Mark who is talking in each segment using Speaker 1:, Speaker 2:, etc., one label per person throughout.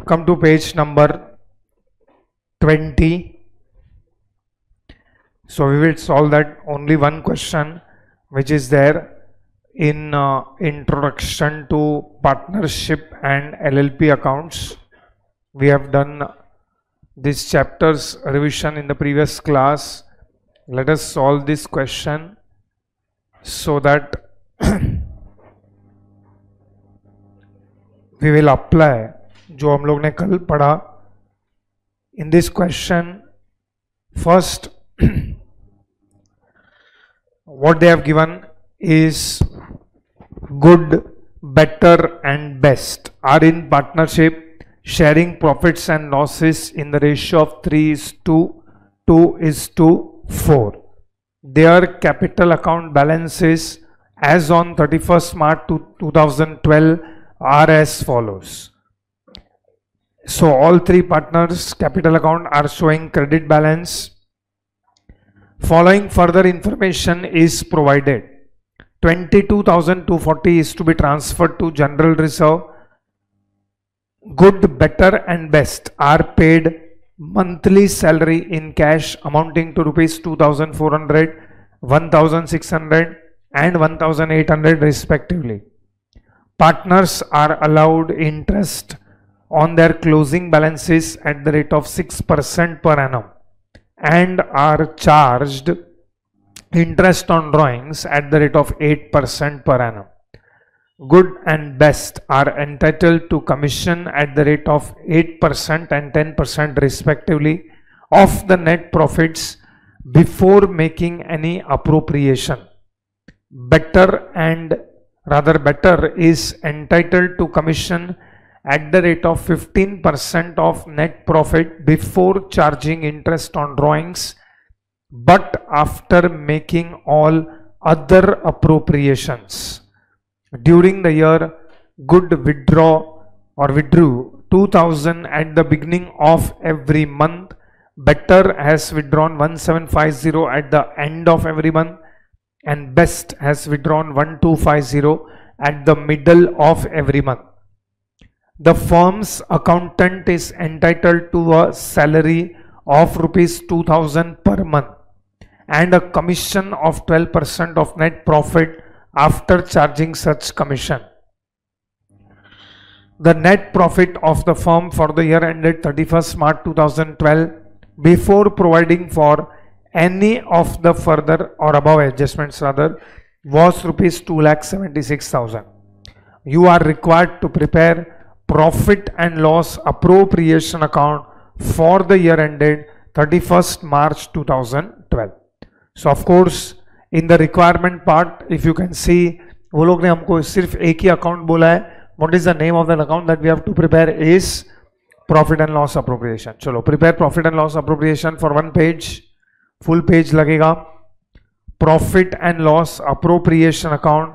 Speaker 1: come to page number 20. So we will solve that only one question which is there in introduction to partnership and LLP accounts. We have done this chapter's revision in the previous class. Let us solve this question so that we will apply जो हम लोग ने कल पढ़ा. In this question, first what they have given is good, better and best are in partnership, sharing profits and losses in the ratio of 3:2:4. Their capital account balances as on 31st March 2012 are as follows. So all three partners' capital account are showing credit balance. Following further information is provided. 22,240 is to be transferred to general reserve. Good, better and best are paid monthly salary in cash amounting to rupees 2,400, 1,600 and 1,800 respectively. Partners are allowed interest on their closing balances at the rate of 6% per annum and are charged interest on drawings at the rate of 8% per annum. Good and best are entitled to commission at the rate of 8% and 10% respectively of the net profits before making any appropriation. Better is entitled to commission at the rate of 15% of net profit before charging interest on drawings, but after making all other appropriations. During the year, Good withdrew 2,000 at the beginning of every month. Better has withdrawn 1,750 at the end of every month, and Best has withdrawn 1,250 at the middle of every month. The firm's accountant is entitled to a salary of rupees 2,000 per month and a commission of 12% of net profit after charging such commission. The net profit of the firm for the year ended 31st March 2012 before providing for any of the further or above adjustments was rupees 2,76,000. You are required to prepare profit and loss appropriation account for the year ended 31st March 2012. So of course in the requirement part, if you can see, वो लोग ने हमको सिर्फ एक ही account बोला है. What is the name of that account that we have to prepare is profit and loss appropriation. चलो prepare profit and loss appropriation for one page, full page लगेगा. Profit and loss appropriation account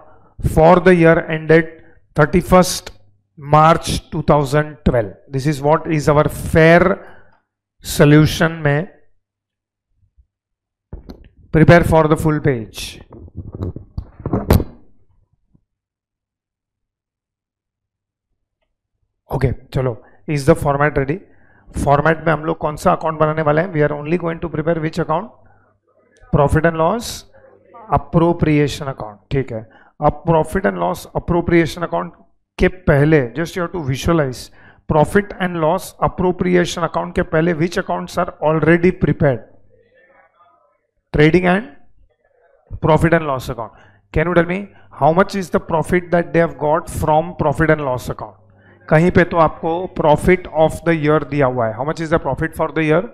Speaker 1: for the year ended 31st March 2012. This is what is our fair solution में. Prepare for the full page. Okay, चलो. Is the format ready? Format में हम लोग कौन सा account बनाने वाले हैं? We are only going to prepare which account? Profit and loss appropriation account. ठीक है. अब profit and loss appropriation account के पहले just you have to visualize profit and loss appropriation account के पहले which accounts are already prepared? Trading and profit and loss account. Can you tell me how much is the profit that they have got from profit and loss account? कहीं पे तो आपको profit of the year दिया हुआ है. How much is the profit for the year?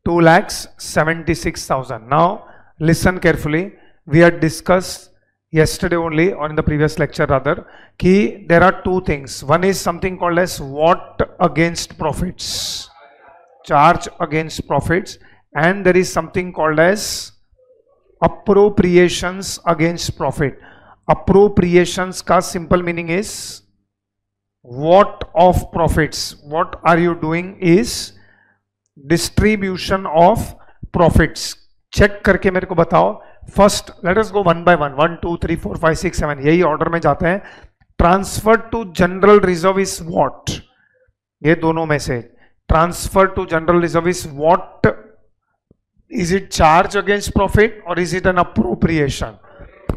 Speaker 1: 2,76,000. Now listen carefully. We had discussed yesterday only, or in the previous lecture rather, कि there are two things. One is something called as what against profits, charge against profits, and there is something called as appropriations against profit. Appropriations का simple meaning is what of profits. What are you doing is distribution of profits. Check करके मेरे को बताओ. First, let us go one by one. 1, 2, 3, 4, 5, 6, 7. यही order में जाते हैं. Transfer to general reserve is what? ये दोनों में से transfer to general reserve is what? Is it charge against profit और is it an appropriation?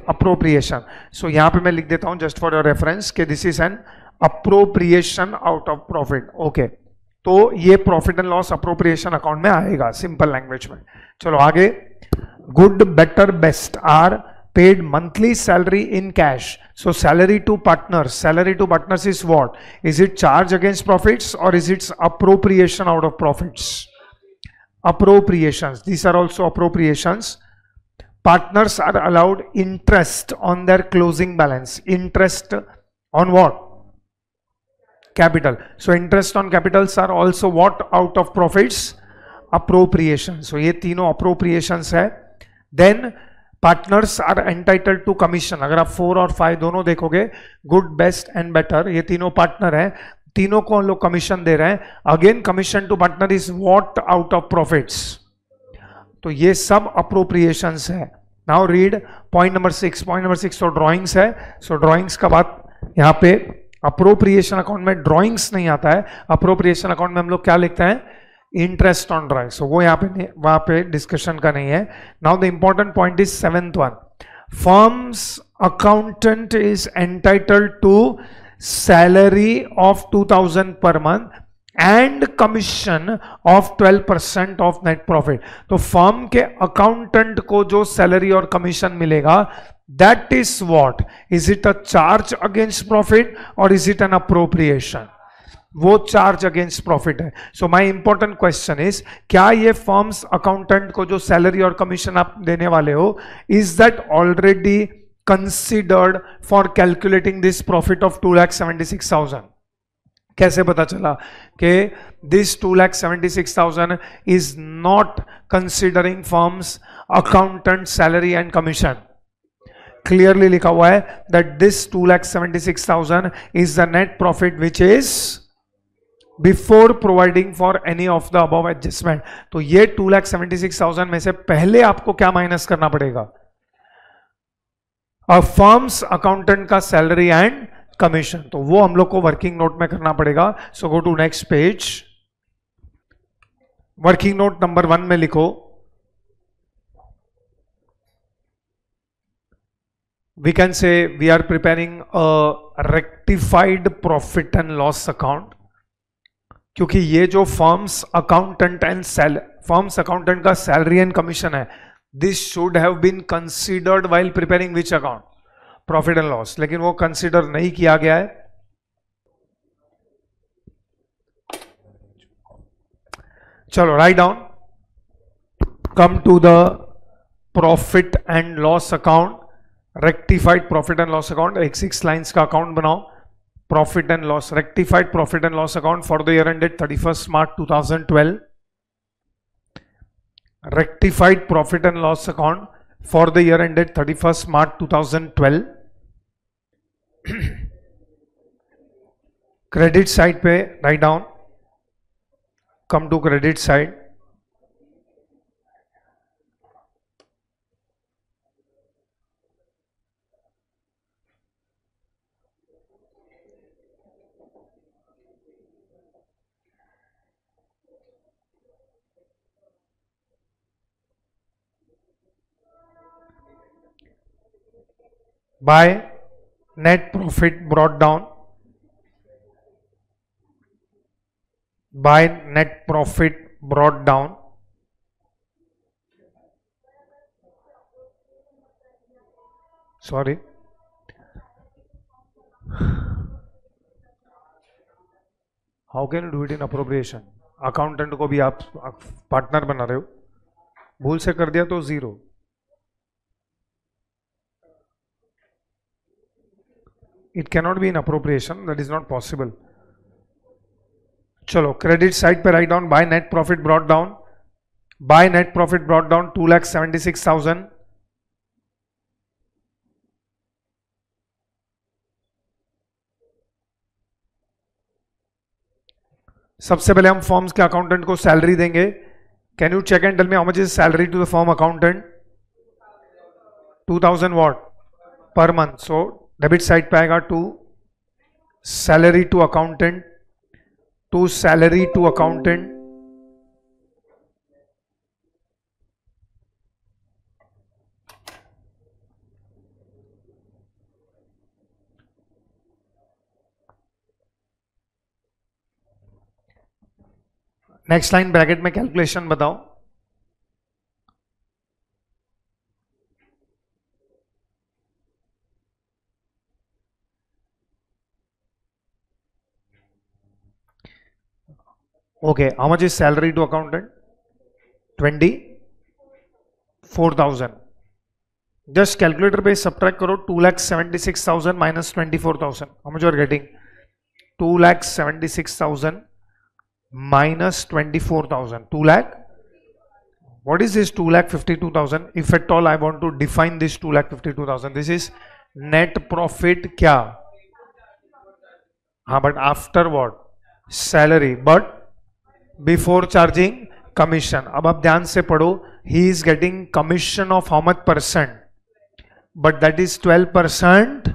Speaker 1: Appropriation. So यहां पे मैं लिख देता हूं जस्ट फॉर योर रेफरेंस कि this is an appropriation out of profit. Okay, तो ये profit and loss appropriation account में आएगा सिंपल लैंग्वेज में. चलो आगे. Good, better, best are paid monthly salary in cash. So salary to partners is what? Is it charge against profits और is it appropriation out of profits? Appropriations. These are also appropriations. Partners are allowed interest on their closing balance. Interest on what? Capital. So interest on capitals are also what out of profits? Appropriation. So ये तीनों appropriations है. Then partners are entitled to commission. अगर आप 4 और 5 दोनों देखोगे, good, best and better, ये तीनों पार्टनर हैं, तीनों को हम लोग कमीशन दे रहे हैं. Again commission to partner is what? Out of profits. तो ये सब अप्रोप्रिएशंस है. Now read point number 6. Point number 6 तो ड्राइंग्स है. सो ड्राइंग्स का बात यहां पे अप्रोप्रिएशन अकाउंट में ड्राइंग्स नहीं आता है. अप्रोप्रिएशन अकाउंट में हम लोग क्या लिखते हैं? Interest on drawing. सो वो यहाँ पे वहां पे डिस्कशन का नहीं है. Now the important point is 7th one. Firm's accountant is entitled to salary of 2000 per month and commission of 12% of net profit. तो फर्म के अकाउंटेंट को जो सैलरी और कमीशन मिलेगा, that is what? Is it a charge against profit or is it an appropriation? वो charge against profit है. सो माई important question is, क्या ये फर्म्स अकाउंटेंट को जो सैलरी और कमीशन आप देने वाले हो, is that already considered for calculating this profit of 2,76,000? कैसे पता चला कि this 2,76,000 is not considering firms accountant salary and commission? Clearly लिखा हुआ है that this 2,76,000 is the net profit which is before providing for any of the above adjustment. तो ये 2,76,000 में से पहले आपको क्या माइनस करना पड़ेगा? फर्म्स अकाउंटेंट का सैलरी एंड कमीशन. तो वो हम लोग को वर्किंग नोट में करना पड़ेगा. So go to next page. Working note number 1 में लिखो, we can say we are preparing a rectified profit and loss account. क्योंकि ये जो फर्म्स अकाउंटेंट का सैलरी एंड कमीशन है, this should have been considered while preparing which account? Profit and loss. लेकिन वो consider नहीं किया गया है. चलो right down. Come to the profit and loss account, rectified profit and loss account. एक 6 लाइन्स का अकाउंट बनाओ. Profit and loss, rectified profit and loss account for the year ended 31st March 2012. Rectified profit and loss account for the year ended 31st March 2012. Credit side पे write down. Come to credit side. By net profit brought down, by net profit brought down, sorry, how can you do it in appropriation? Accountant को भी आप partner बना रहे हो, भूल से कर दिया तो 0. It cannot be in appropriation, that is not possible. चलो क्रेडिट साइड पे right down. Bye net profit brought down, bye net profit brought down 2,76,000. सबसे पहले हम फर्म्स के अकाउंटेंट को सैलरी देंगे. Can you check and tell me how much is salary to the firm accountant? 2,000 what per month. So debit side पे आएगा 2, salary to accountant, to salary to accountant, next line bracket में calculation बताओ. Okay, how much is salary to accountant? 24,000. Just calculator पे subtract करो. 2,76,000 minus 24,000. How much you are getting? 2,76,000 minus 24,000. 2 lakh. What is this 2,52,000? If at all I want to define this 2,52,000, this is net profit क्या? हाँ, but after what? Salary. But before charging commission. अब आप ध्यान से पढ़ो. He is getting commission of how much percent? But that is 12%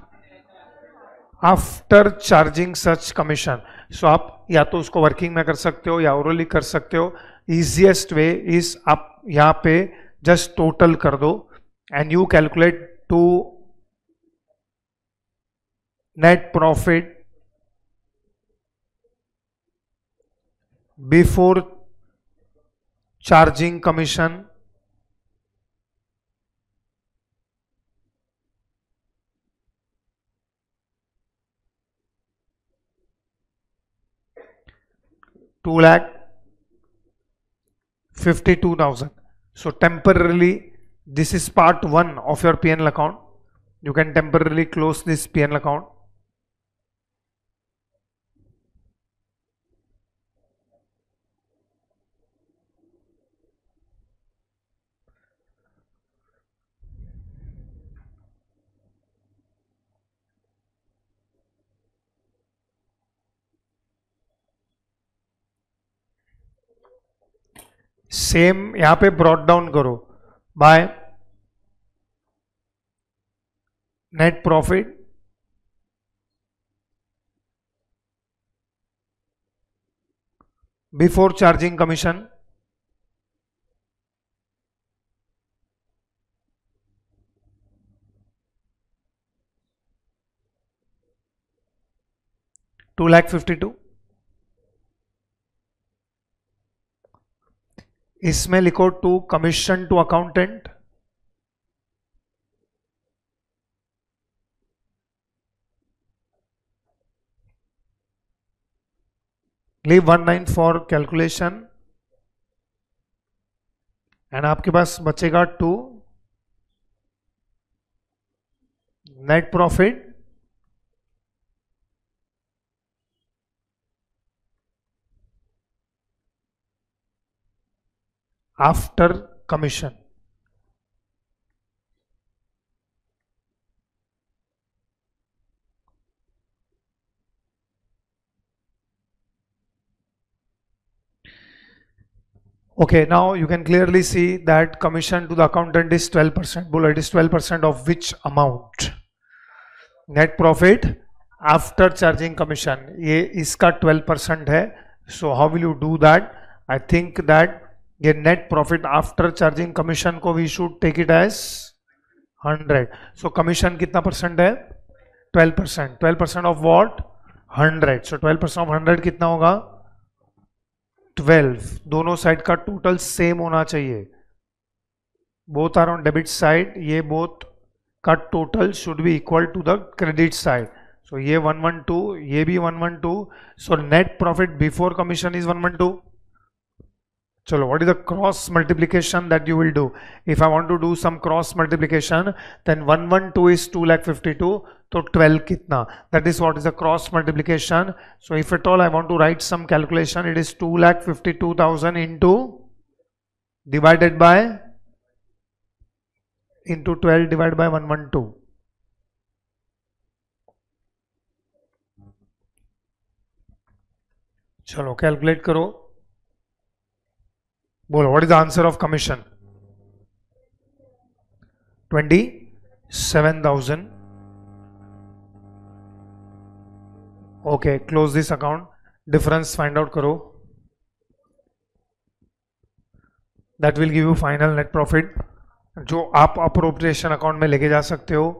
Speaker 1: after charging such commission. So आप या तो उसको वर्किंग में कर सकते हो या ओरली कर सकते हो. इजिएस्ट वे इज आप यहां पे जस्ट टोटल कर दो and you calculate to net profit before charging commission $2,52,000. So temporarily this is part 1 of your P&L account. You can temporarily close this P&L account. Same यहां पे brought down करो by net profit before charging commission $2,52,000. इसमें लिखो to commission to accountant leave 19 for calculation and आपके पास बचेगा to net profit after commission. Okay, now you can clearly see that commission to the accountant is 12%. Bola, it is 12% of which amount? Net profit after charging commission. ये इसका 12% है. So how will you do that? I think that ये net profit after charging commission को we should take it as 100. So commission कितना percent है? 12%. 12% of what? 100. So 12% of 100 कितना होगा? 12. दोनों साइड का टोटल सेम होना चाहिए. Both are on debit side. ये बोथ का total should be equal to the credit side. So ये 112, ये भी 112. So net profit before commission is 112. चलो, what is the cross multiplication that you will do? If I want to do some cross multiplication, then 112 is 2,52,000, तो 12 कितना? That is what is the cross multiplication. So if at all I want to write some calculation, it is 2,52,000 into divided by into 12 divided by 112. चलो calculate करो. बोलो, what is the answer of commission? 27,000 okay, close this account, difference find out करो, that will give you final net profit जो आप appropriation account में लेके जा सकते हो.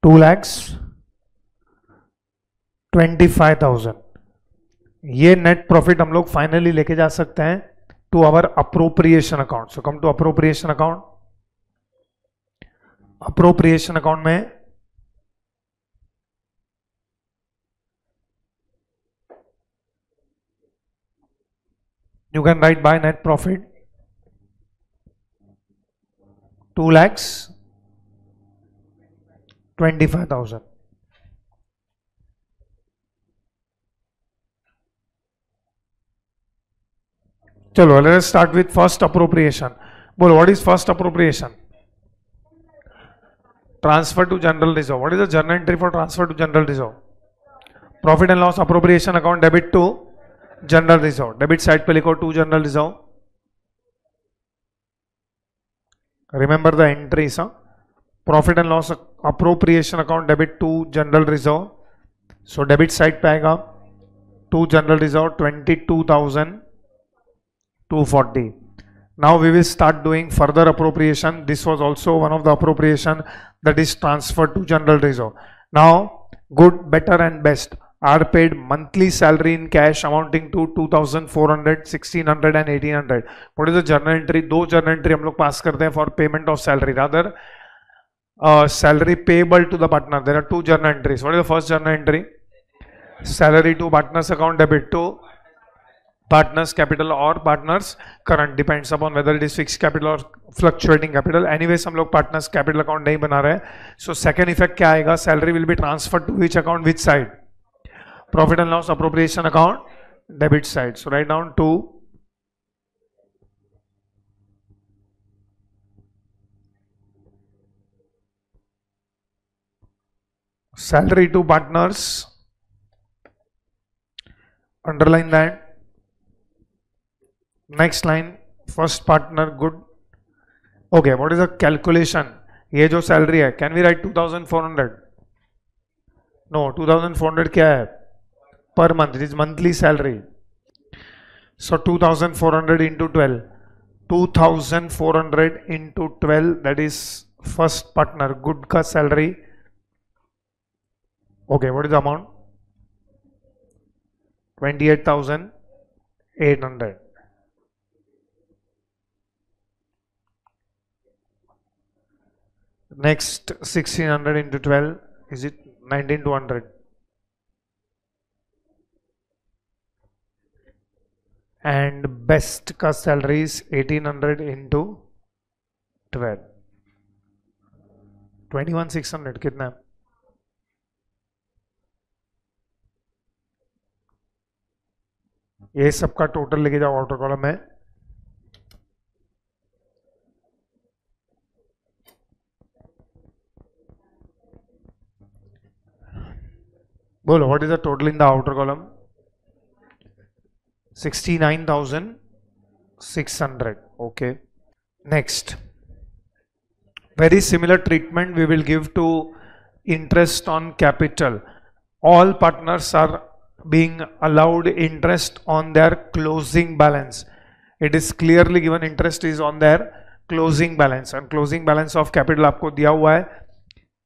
Speaker 1: $2,25,000 ये नेट प्रॉफिट हम लोग फाइनली लेके जा सकते हैं to our appropriation account. So come to appropriation account. Appropriation account में you can write by net profit 2,25,000. चलो, let us start with first appropriation. बोलो, what is first appropriation? Transfer to general reserve. What is the journal entry for transfer to general reserve? Profit and loss appropriation account debit to general reserve. Debit side पे लिखो to general reserve. Remember the entries. Profit and loss appropriation account debit to general reserve. So debit side पे आएगा to general reserve 22,240. Now we will start doing further appropriation. This was also one of the appropriation that is transferred to general reserve. Now good, better and best are paid monthly salary in cash amounting to 2,400, 1,600 and 1,800. What is the journal entry? दो journal entry हम लोग पास करते हैं for payment of salary. Rather salary payable to the partner. There are two journal entries. What is the first journal entry? Salary to partners account debit to partners capital or partners current, depends upon whether it is fixed capital or fluctuating capital. Anyways हम लोग partners capital account नहीं बना रहे हैं. So second effect क्या आएगा? Salary will be transferred to which account, which side? Profit and loss appropriation account debit side. So write down to salary to partners, underline that. Next line, first partner good. Okay, what is the calculation? ये जो salary है, can we write 2,400? No, 2,400 क्या है? Per month, it is monthly salary. So 2,400 into 12. 2,400 into 12, that is first partner good का salary. Okay, what is the amount? 28,800. Next 1,600 into 12, is it 19,200? And best का salary is 1,800 into 12. 21,600 कितना है? ये सबका total लेके जाओ आउटर कॉलम में. बोलो, what is the total in the outer column? 69,600. Okay. Next, very similar treatment we will give to interest on capital. All partners are being allowed interest on their closing balance. It is clearly given interest is on their closing balance, and closing balance of capital आपको दिया हुआ है.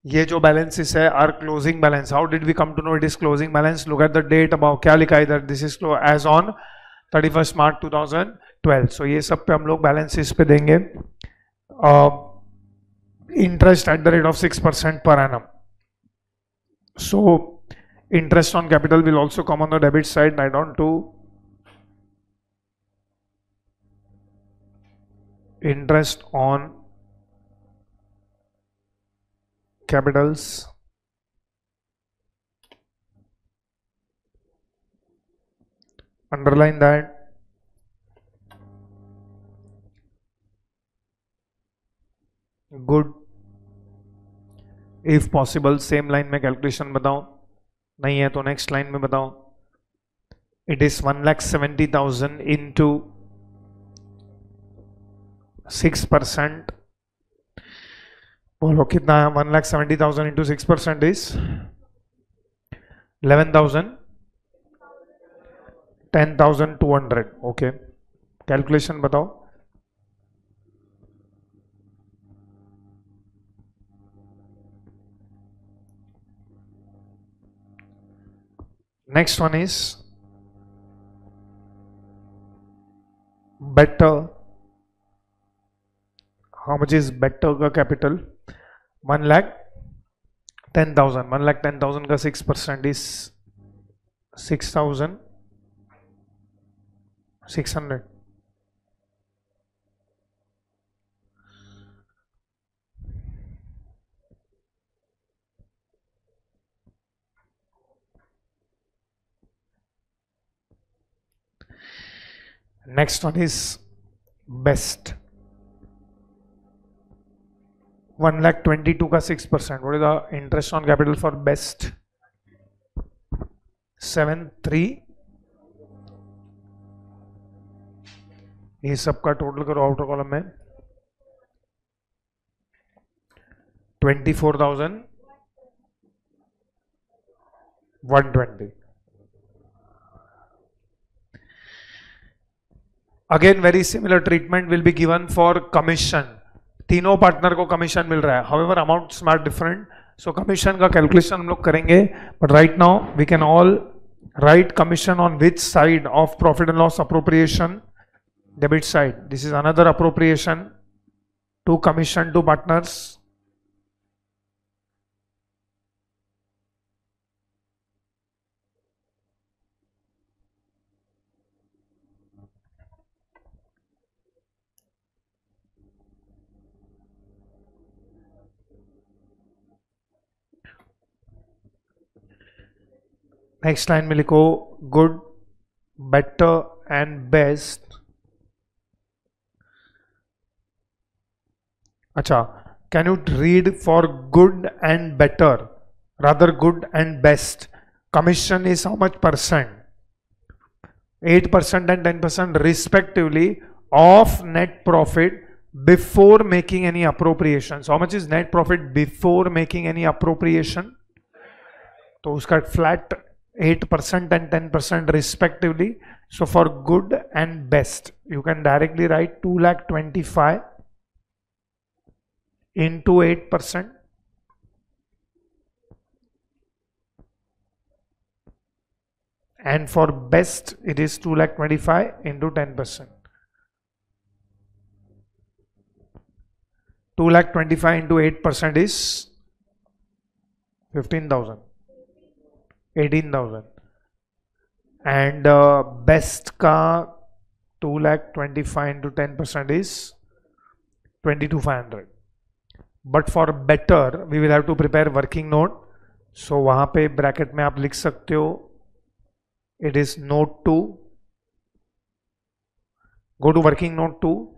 Speaker 1: ये जो balances है are closing balance. How did we come to know it is closing balance? Look at the date above. क्या लिखा है इधर? This is as on 31st March 2012. So ये सब पे हम लोग balances पे देंगे interest at the rate of 6% per annum. So interest on capital will also come on the debit side. Write down to interest on capitals underline that. Good, if possible same line में calculation बताओ, नहीं है तो next line में बताओ. It is 1,70,000 into 6%. बोलो कितना है? 1,70,000 इंटू 6% इज 11,000, 10,200. ओके, कैलकुलेशन बताओ. Next one is better. How much is better का capital? 1,10,000. 1,10,000 का 6% is 6,600. Next one is best. 1,22,000 का 6%. What is the interest on capital for best? 7,3. ये सबका टोटल करो आउटर कॉलम में. 24,120. Again very similar treatment will be given for commission. तीनों partner को commission मिल रहा है, however amounts are different. So commission का कैलकुलेशन हम लोग करेंगे, but right now we can all write commission on which side of profit and loss appropriation? Debit side. This is another appropriation to commission to partners. Next line में लिखो good, better and best. अच्छा, can you read for good and better, rather good and best? Commission is how much percent? 8% and 10% respectively of net profit before making any appropriation. So how much is net profit before making any appropriation? तो उसका flat 8% and 10% respectively. So for good and best, you can directly write 2,25,000 into 8%. And for best, it is 2,25,000 into 10%. 2,25,000 into 8% is 15,000. 18,000. And best ka 2,25,000 into 10% is 22,500. But for better, we will have to prepare working note. So वहाँ पे bracket में आप लिख सकते हो, it is note 2. Go to working note 2.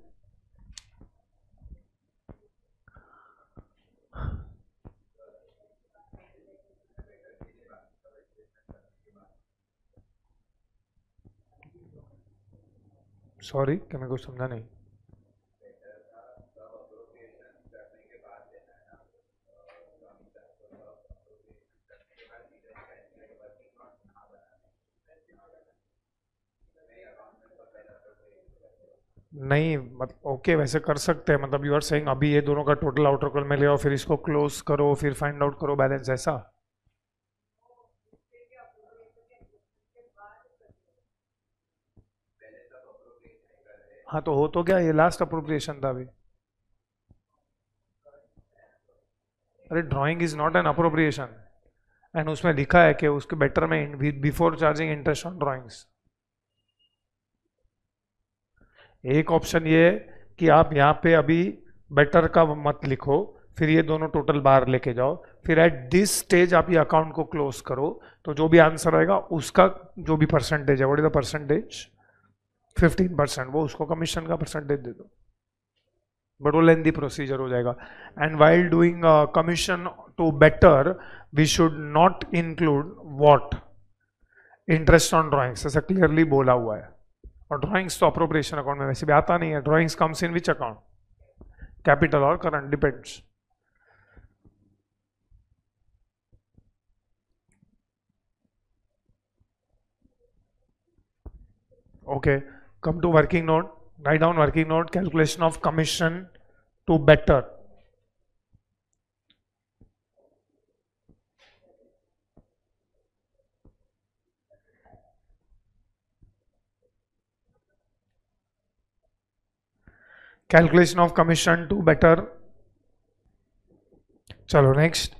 Speaker 1: Sorry, क्या मेरे को समझा नहीं. नहीं मतलब ओके, वैसे कर सकते हैं. मतलब यू आर सेइंग अभी ये दोनों का टोटल आउटर कॉल में ले आओ, फिर इसको क्लोज करो, फिर फाइंड आउट करो बैलेंस, ऐसा? हाँ तो हो तो गया, ये लास्ट अप्रोप्रिएशन था अभी. अरे drawing is not an appropriation, and उसमें लिखा है कि उसके बेटर में before charging interest on drawings. एक ऑप्शन ये है कि आप यहाँ पे अभी बेटर का मत लिखो, फिर ये दोनों टोटल बाहर लेके जाओ, फिर एट दिस स्टेज आप ये अकाउंट को क्लोज करो, तो जो भी आंसर आएगा उसका जो भी परसेंटेज है, व्हाट इज द परसेंटेज? 15%. वो उसको कमीशन का परसेंटेज दे दो. बट वो लेंदी प्रोसीजर हो जाएगा. And while doing commission to better we should not include what, interest on drawings, ऐसा क्लियरली बोला हुआ है. और ड्राइंग्स तो अप्रोप्रिएशन अकाउंट में वैसे भी आता नहीं है. Drawings comes in which account, capital और current, depends. Okay, come to working note. Write down working note. Calculation of commission to better. Calculation of commission to better. चलो नेक्स्ट.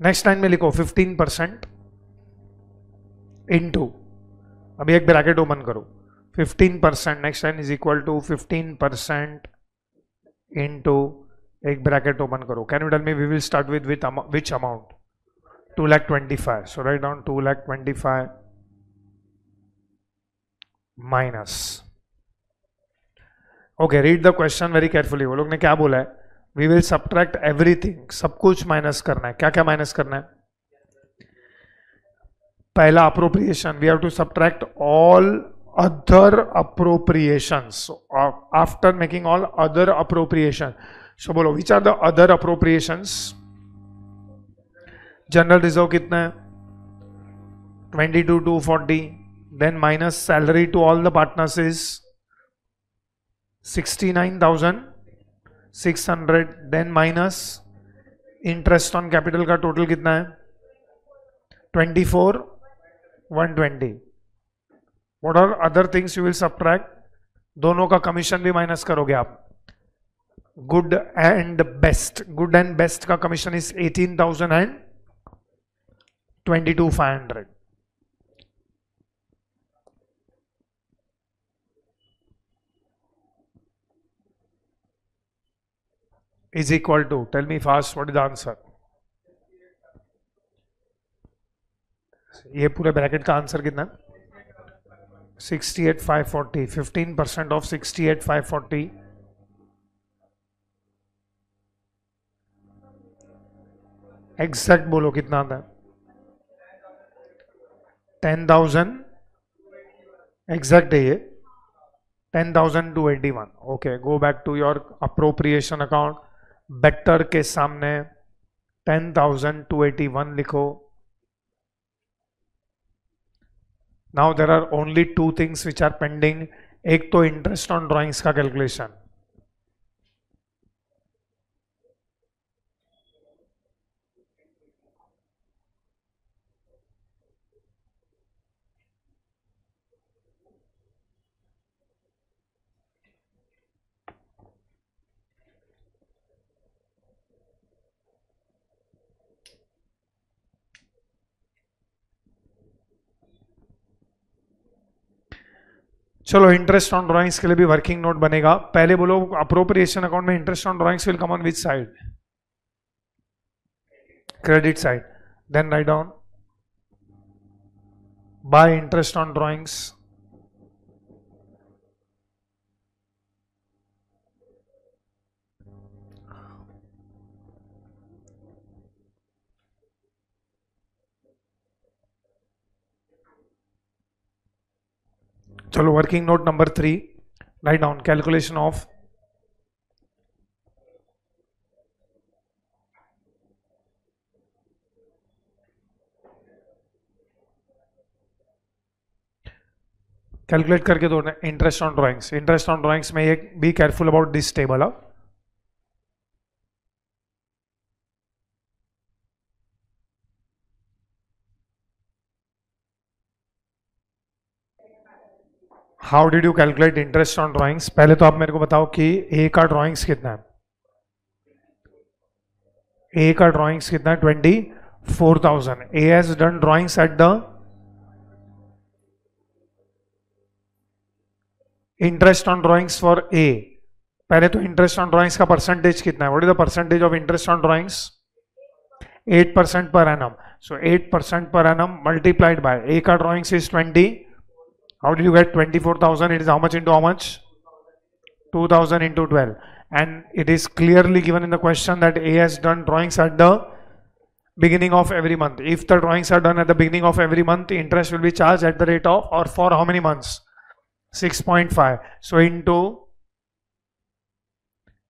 Speaker 1: नेक्स्ट लाइन में लिखो 15% इनटू, अभी एक bracket open करो, 15%, next line is equal to 15% into, एक bracket open करो. Can you tell me we will start with which amount? 2,25,000. So write down 2,25,000 minus. Okay, read the question very carefully. वो लोग ने क्या बोला है? वी विल सब्ट्रैक्ट एवरीथिंग, सब कुछ माइनस करना है. क्या क्या माइनस करना है? पहला appropriation, we have to subtract all other appropriations after making all other appropriation. So बोलो which are the other appropriations? General reserve कितना है? 22,240. Then minus salary to all the partners is 69,600. Then minus interest on capital का total कितना है? 24,120. What are other things you will subtract? दोनों का commission भी minus करोगे आप. Good and Best, Good and Best का commission is 18,000 and 22,500. is equal to, tell me fast, what is the answer? ये पूरे ब्रैकेट का आंसर कितना है? 68,540. 15% ऑफ 68,540 एग्जैक्ट बोलो कितना आता है? 10,000 एग्जैक्ट है ये, 10,281. Okay, go back to your appropriation account. Better के सामने 10,281 लिखो. Now there are only two things which are pending. एक तो इंटरेस्ट ऑन ड्राइंग्स का कैलकुलेशन. चलो, इंटरेस्ट ऑन ड्राइंग्स के लिए भी वर्किंग नोट बनेगा. पहले बोलो अप्रोप्रिएशन अकाउंट में interest on drawings will come on which side? Credit side. Then write down by interest on drawings. चलो, working note number 3, write down calculation of calculate करके दो interest on drawings. Interest on drawings में एक be careful about this table. How did you calculate interest on drawings? पहले तो आप मेरे को बताओ कि ए का ड्राइंग्स कितना है? ए का ड्राइंग्स कितना है? 24,000. A has done drawings at the interest on drawings for a. पहले तो इंटरेस्ट ऑन ड्राइंग्स का परसेंटेज कितना है? What is the percentage of interest on drawings? 8% per annum. So 8% per annum multiplied by ए का drawings is 20. How did you get 24,000? It is how much into how much? 2,000 into 12. and it is clearly given in the question that A has done drawings at the beginning of every month. If the drawings are done at the beginning of every month, interest will be charged at the rate of, or for how many months? 6.5. So into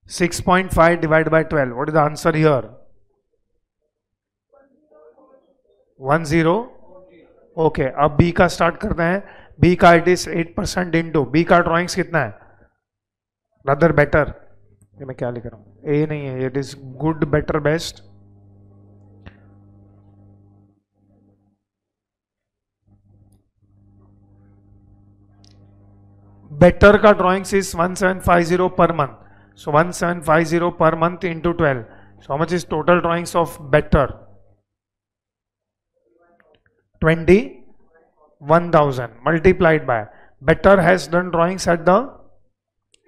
Speaker 1: 6.5 divided by 12. What is the answer here? 10. Okay, अब B का start करते हैं. B का it is 8% into, B का drawings कितना है? Rather better, ये मैं क्या लिख रहा हूं, ए नहीं है, it is good better best. Better का drawings is 1750 per month. So 1750 per month into 12. So how much is total drawings of better? 21,000 multiplied by, better has done drawings at the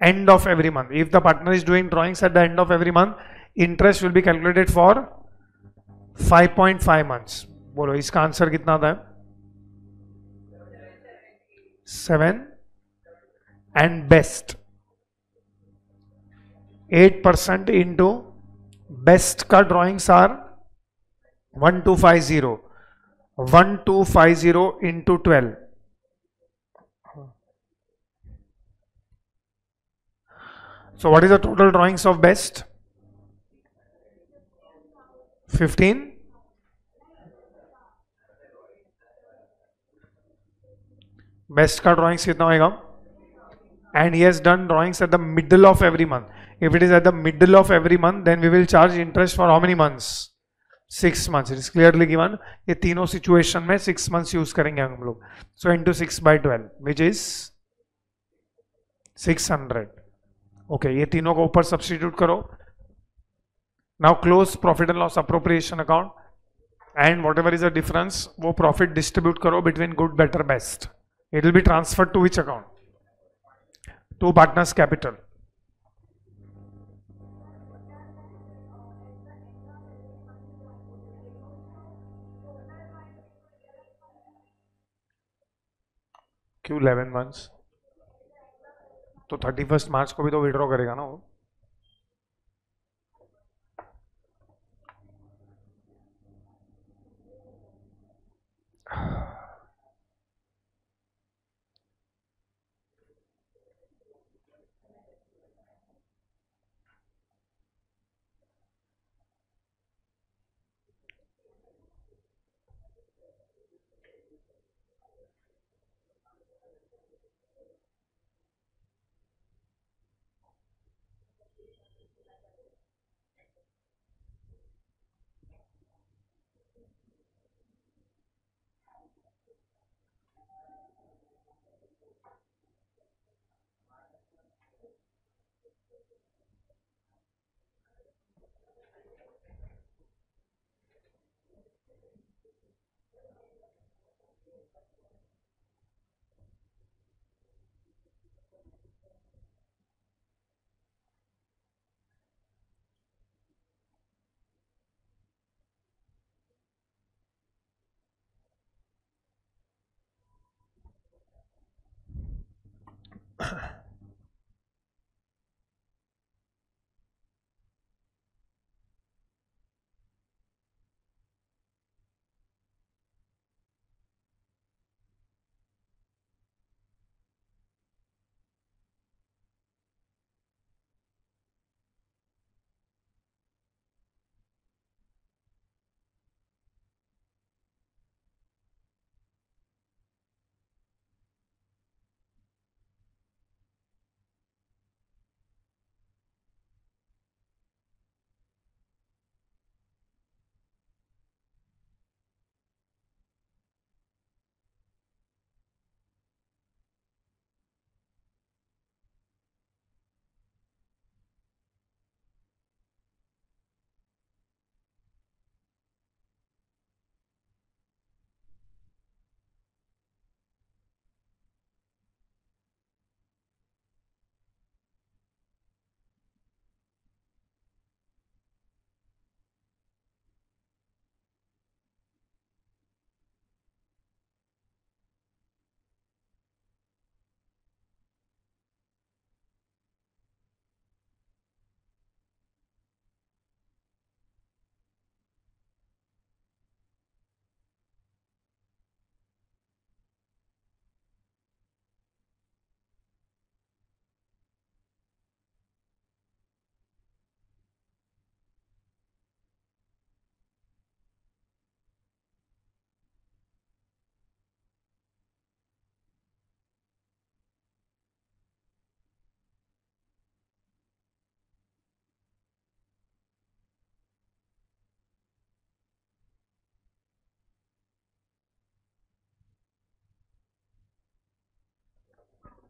Speaker 1: end of every month. If the partner is doing drawings at the end of every month, interest will be calculated for 5.5 months. बोलो इसका answer कितना आता है? 7. And best 8% into best का drawings are 1250 into 12. So what is the total drawings of best? 15. Best का drawings कितना होगा? And he has done drawings at the middle of every month. If it is at the middle of every month, then we will charge interest for how many months? 6 months. It is clearly given. ये तीनों situation में 6 months use करेंगे हम लोग. So into 6 by 12, which is 600. Okay, ये तीनों को ऊपर substitute करो. Now close profit and loss appropriation account, and whatever is the difference, वो profit distribute करो between good, better, best. It will be transferred to which account? To partners capital. क्यों 11 months? तो 31 मार्च को भी तो विड्रॉ करेगा ना वो.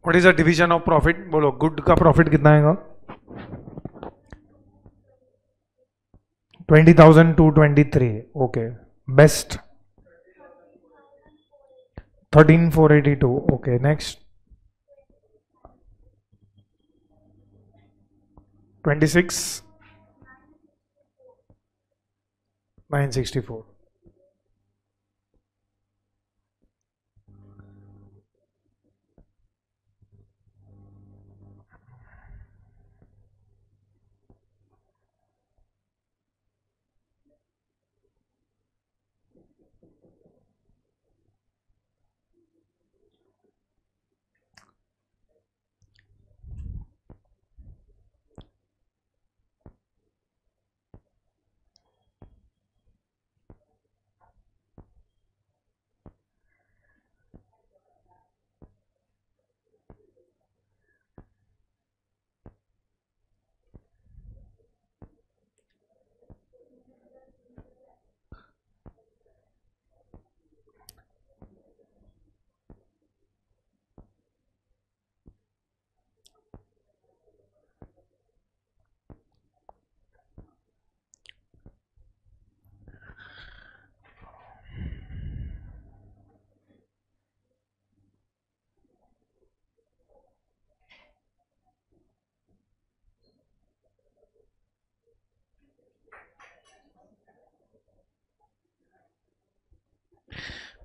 Speaker 1: What is the division of profit? बोलो, गुड का प्रॉफिट कितना आएगा? 20,000 to 23. Okay. Best 13,482. Okay. Next 26 964.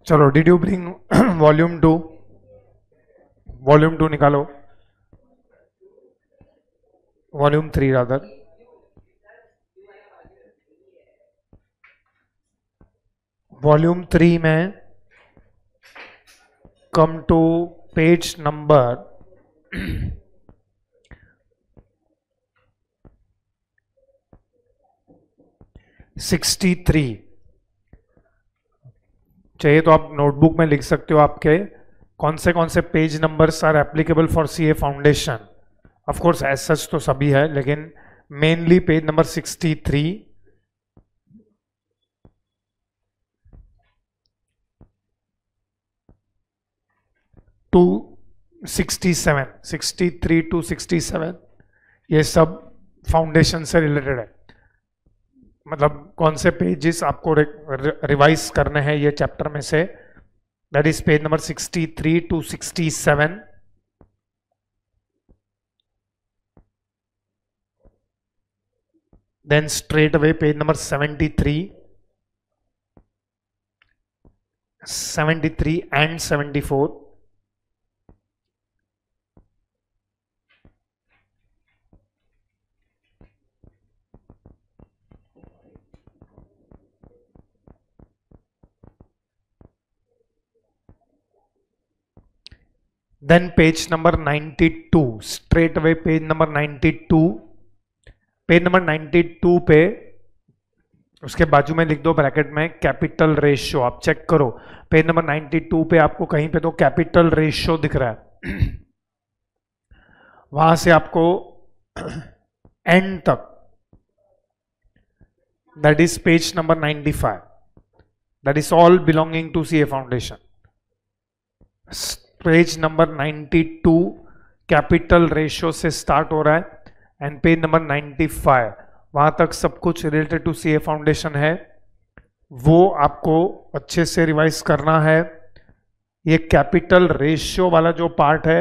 Speaker 1: चलो, did you bring volume 2? Volume 2 निकालो. Volume 3 rather. वॉल्यूम 3 में कम टू पेज नंबर 63. चाहिए तो आप नोटबुक में लिख सकते हो आपके कौन से page numbers are applicable for CA foundation. Of course as such तो सभी है, लेकिन mainly page number 63 to 67, 63 to 67 ये सब फाउंडेशन से रिलेटेड है. मतलब कौन से पेजेस आपको रिवाइज करने हैं ये चैप्टर में से, that is page number 63 to 67. Then straight away page number 73, 73 and 74. Then page number 92, straight away page number 92. Page number 92 पे उसके बाजू में लिख दो ब्रैकेट में कैपिटल रेशियो. आप चेक करो पेज नंबर 92 पे आपको कहीं पे तो कैपिटल रेशियो दिख रहा है. वहां से आपको एंड तक, that is page number 95, that is all belonging to CA foundation. Page number 92 capital ratio से स्टार्ट हो रहा है एंड पेज नंबर 95 वहां तक सब कुछ रिलेटेड टू सीए फाउंडेशन है. वो आपको अच्छे से रिवाइज करना है. ये कैपिटल रेशियो वाला जो पार्ट है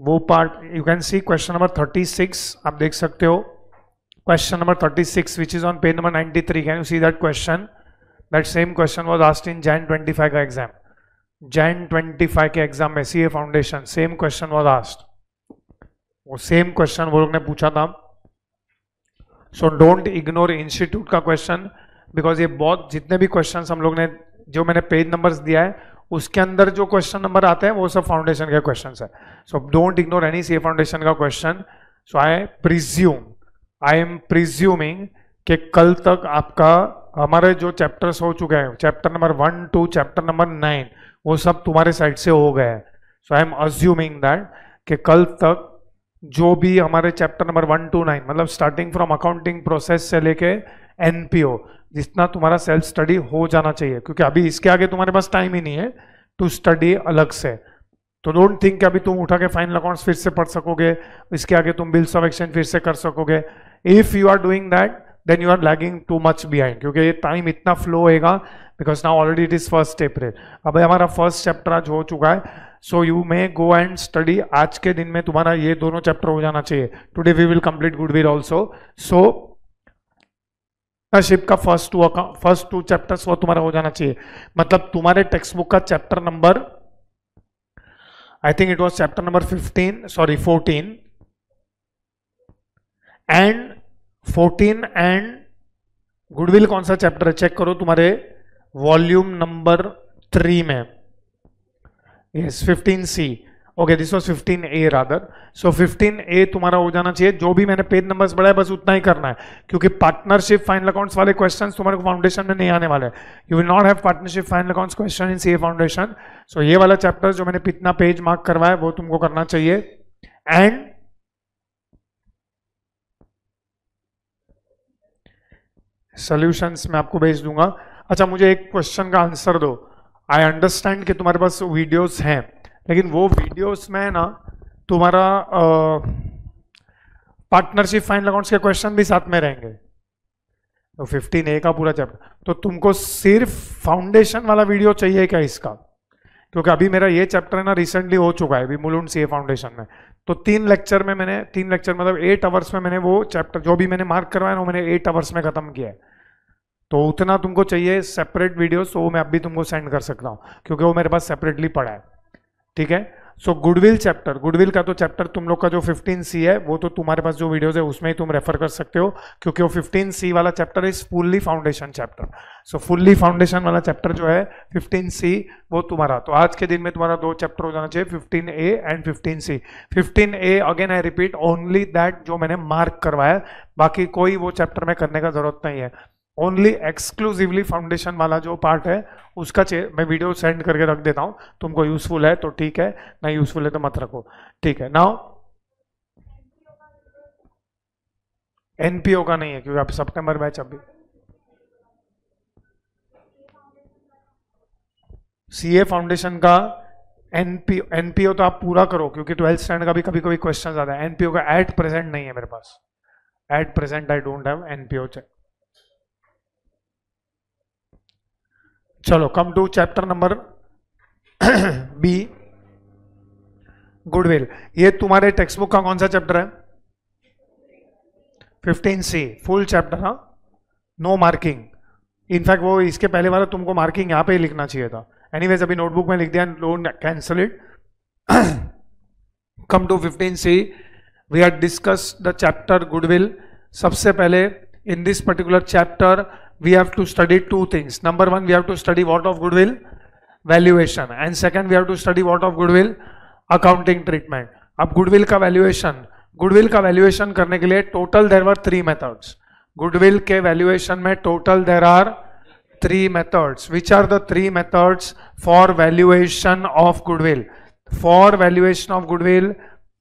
Speaker 1: वो part you can C question number 36. आप देख सकते हो question number 36 which is on page number 93. Can you see that question? That same question was asked in Jan 25 का एग्जाम. Jan 25 के एग्जाम में CA foundation same question was asked. वो same question वो लोग ने पूछा था. सो डोंट इग्नोर इंस्टीट्यूट का क्वेश्चन, बिकॉज ये बहुत जितने भी क्वेश्चंस हम लोग ने जो मैंने पेज नंबर्स दिया है उसके अंदर जो क्वेश्चन नंबर आते हैं वो सब फाउंडेशन के क्वेश्चंस है. So don't ignore any CA foundation का question. So I am presuming कि कल तक आपका हमारे जो चैप्टर्स हो चुके हैं, chapter number 1 to chapter number 9, वो सब तुम्हारे साइड से हो गए हैं. सो आई एम अज्यूमिंग दैट कि कल तक जो भी हमारे चैप्टर नंबर 1 to 9 मतलब स्टार्टिंग फ्रॉम अकाउंटिंग प्रोसेस से लेके एनपीओ जितना तुम्हारा सेल्फ स्टडी हो जाना चाहिए, क्योंकि अभी इसके आगे तुम्हारे पास टाइम ही नहीं है टू स्टडी अलग से. तो डोंट थिंक कि अभी तुम उठा के फाइनल अकाउंट्स फिर से पढ़ सकोगे, इसके आगे तुम बिल्स ऑफ एक्सचेंज फिर से कर सकोगे. If you are doing that then you are lagging too much behind, क्योंकि ये टाइम इतना फ्लो होएगा because now already it is 1 April. अब हमारा फर्स्ट चैप्टर आज हो चुका है. So you may go and study. आज के दिन में तुम्हारा ये दोनों चैप्टर हो जाना चाहिए. Today we will complete goodwill also. So शिप का फर्स्ट टू चैप्टर्स वो तुम्हारा हो जाना चाहिए. मतलब तुम्हारे टेक्स्ट बुक का chapter number, I think it was chapter number 14 and 14 and goodwill कौन सा चैप्टर है चेक करो तुम्हारे वॉल्यूम नंबर 3 में. Yes 15C. Okay this was 15A rather. So 15A तुम्हारा हो जाना चाहिए. जो भी मैंने पेज नंबर्स बढ़ाए बस उतना ही करना है, क्योंकि पार्टनरशिप फाइनल अकाउंट्स वाले क्वेश्चंस तुम्हारे को फाउंडेशन में नहीं आने वाले. You will not have partnership final accounts question in CA foundation. So ये वाला चैप्टर जो मैंने इतना पेज मार्क करवाया वो तुमको करना चाहिए. एंड सॉल्यूशंस मैं आपको भेज दूंगा. अच्छा मुझे एक क्वेश्चन का आंसर दो. आई अंडरस्टैंड कि तुम्हारे पास वीडियोस हैं, लेकिन वो वीडियोस में ना तुम्हारा पार्टनरशिप फाइनल अकाउंट्स के क्वेश्चन भी साथ में रहेंगे. तो 15A का पूरा चैप्टर, तो तुमको सिर्फ फाउंडेशन वाला वीडियो चाहिए क्या इसका? क्योंकि अभी मेरा ये चैप्टर है ना रिसेंटली हो चुका है अभी मुलुंड सीए फाउंडेशन में. तो 3 लेक्चर मतलब 8 आवर्स में मैंने वो चैप्टर जो भी मैंने मार्क करवाया ना वो मैंने 8 आवर्स में खत्म किया है. तो उतना तुमको चाहिए सेपरेट वीडियोस, तो वो मैं अभी तुमको सेंड कर सकता हूँ क्योंकि वो मेरे पास सेपरेटली पड़ा है. ठीक है. सो गुडविल चैप्टर, गुडविल का तो चैप्टर तुम लोग का जो 15C है वो तो तुम्हारे पास जो वीडियोस है उसमें ही तुम रेफर कर सकते हो, क्योंकि वो 15C वाला chapter is fully foundation chapter. So fully foundation वाला चैप्टर जो है 15C वो तुम्हारा. तो आज के दिन में तुम्हारा 2 चैप्टर हो जाना चाहिए, 15A and 15C. 15A again I repeat only that जो मैंने मार्क करवाया, बाकी कोई वो चैप्टर में करने का जरूरत नहीं है. ओनली एक्सक्लूसिवली फाउंडेशन वाला जो पार्ट है उसका मैं वीडियो सेंड करके रख देता हूं. तुमको यूजफुल है तो ठीक है, नहीं यूजफुल है तो मत रखो. ठीक है. नाउ एनपीओ का नहीं है क्योंकि आप सितंबर बैच अभी सीए फाउंडेशन का एनपीओ तो आप पूरा करो, क्योंकि 12th स्टैंडर्ड का भी कभी कभी क्वेश्चन आता है. एनपीओ का एट प्रेजेंट नहीं है मेरे पास. At present I don't have NPO. चलो come to chapter number B goodwill. ये तुम्हारे टेक्स्ट बुक का कौन सा चैप्टर है? 15C full chapter. हाँ नो मार्किंग. इनफैक्ट वो इसके पहले वाला तुमको मार्किंग यहाँ पे ही लिखना चाहिए था. एनीवेज अभी नोटबुक में लिख दिया, don't cancel it. Come to 15C. We are discuss the chapter goodwill. सबसे पहले in this particular chapter we have to study 2 things. Number 1 we have to study what of goodwill? Valuation. And second we have to study what of goodwill? Accounting treatment. अब goodwill का valuation करने के लिए total there were 3 methods. Goodwill के valuation में total there are 3 methods. Which are the 3 methods for valuation of goodwill? For valuation of goodwill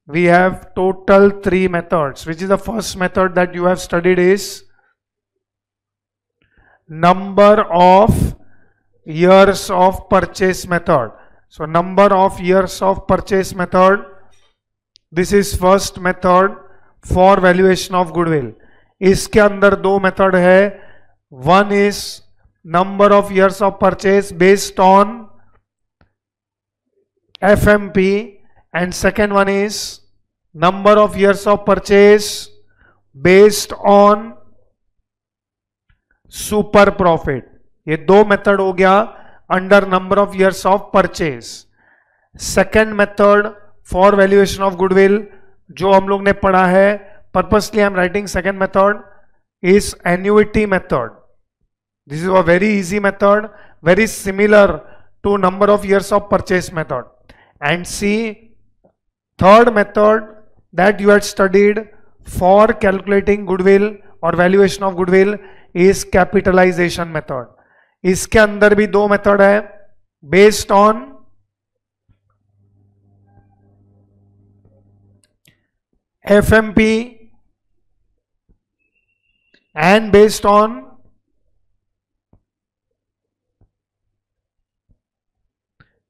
Speaker 1: we have total 3 methods. Which is the first method that you have studied is number of years of purchase method. So number of years of purchase method, this is first method for valuation of goodwill. इसके अंदर 2 method है. One is number of years of purchase based on FMP and second one is number of years of purchase based on super profit. ये 2 method हो गया under number of years of purchase. Second method for valuation of goodwill जो हम लोग ने पढ़ा है, purposely I am writing second method is annuity method. This is a very easy method, very similar to number of years of purchase method. And see third method that you had studied for calculating goodwill और valuation of goodwill is capitalisation method. इसके अंदर भी 2 method है based on FMP and based on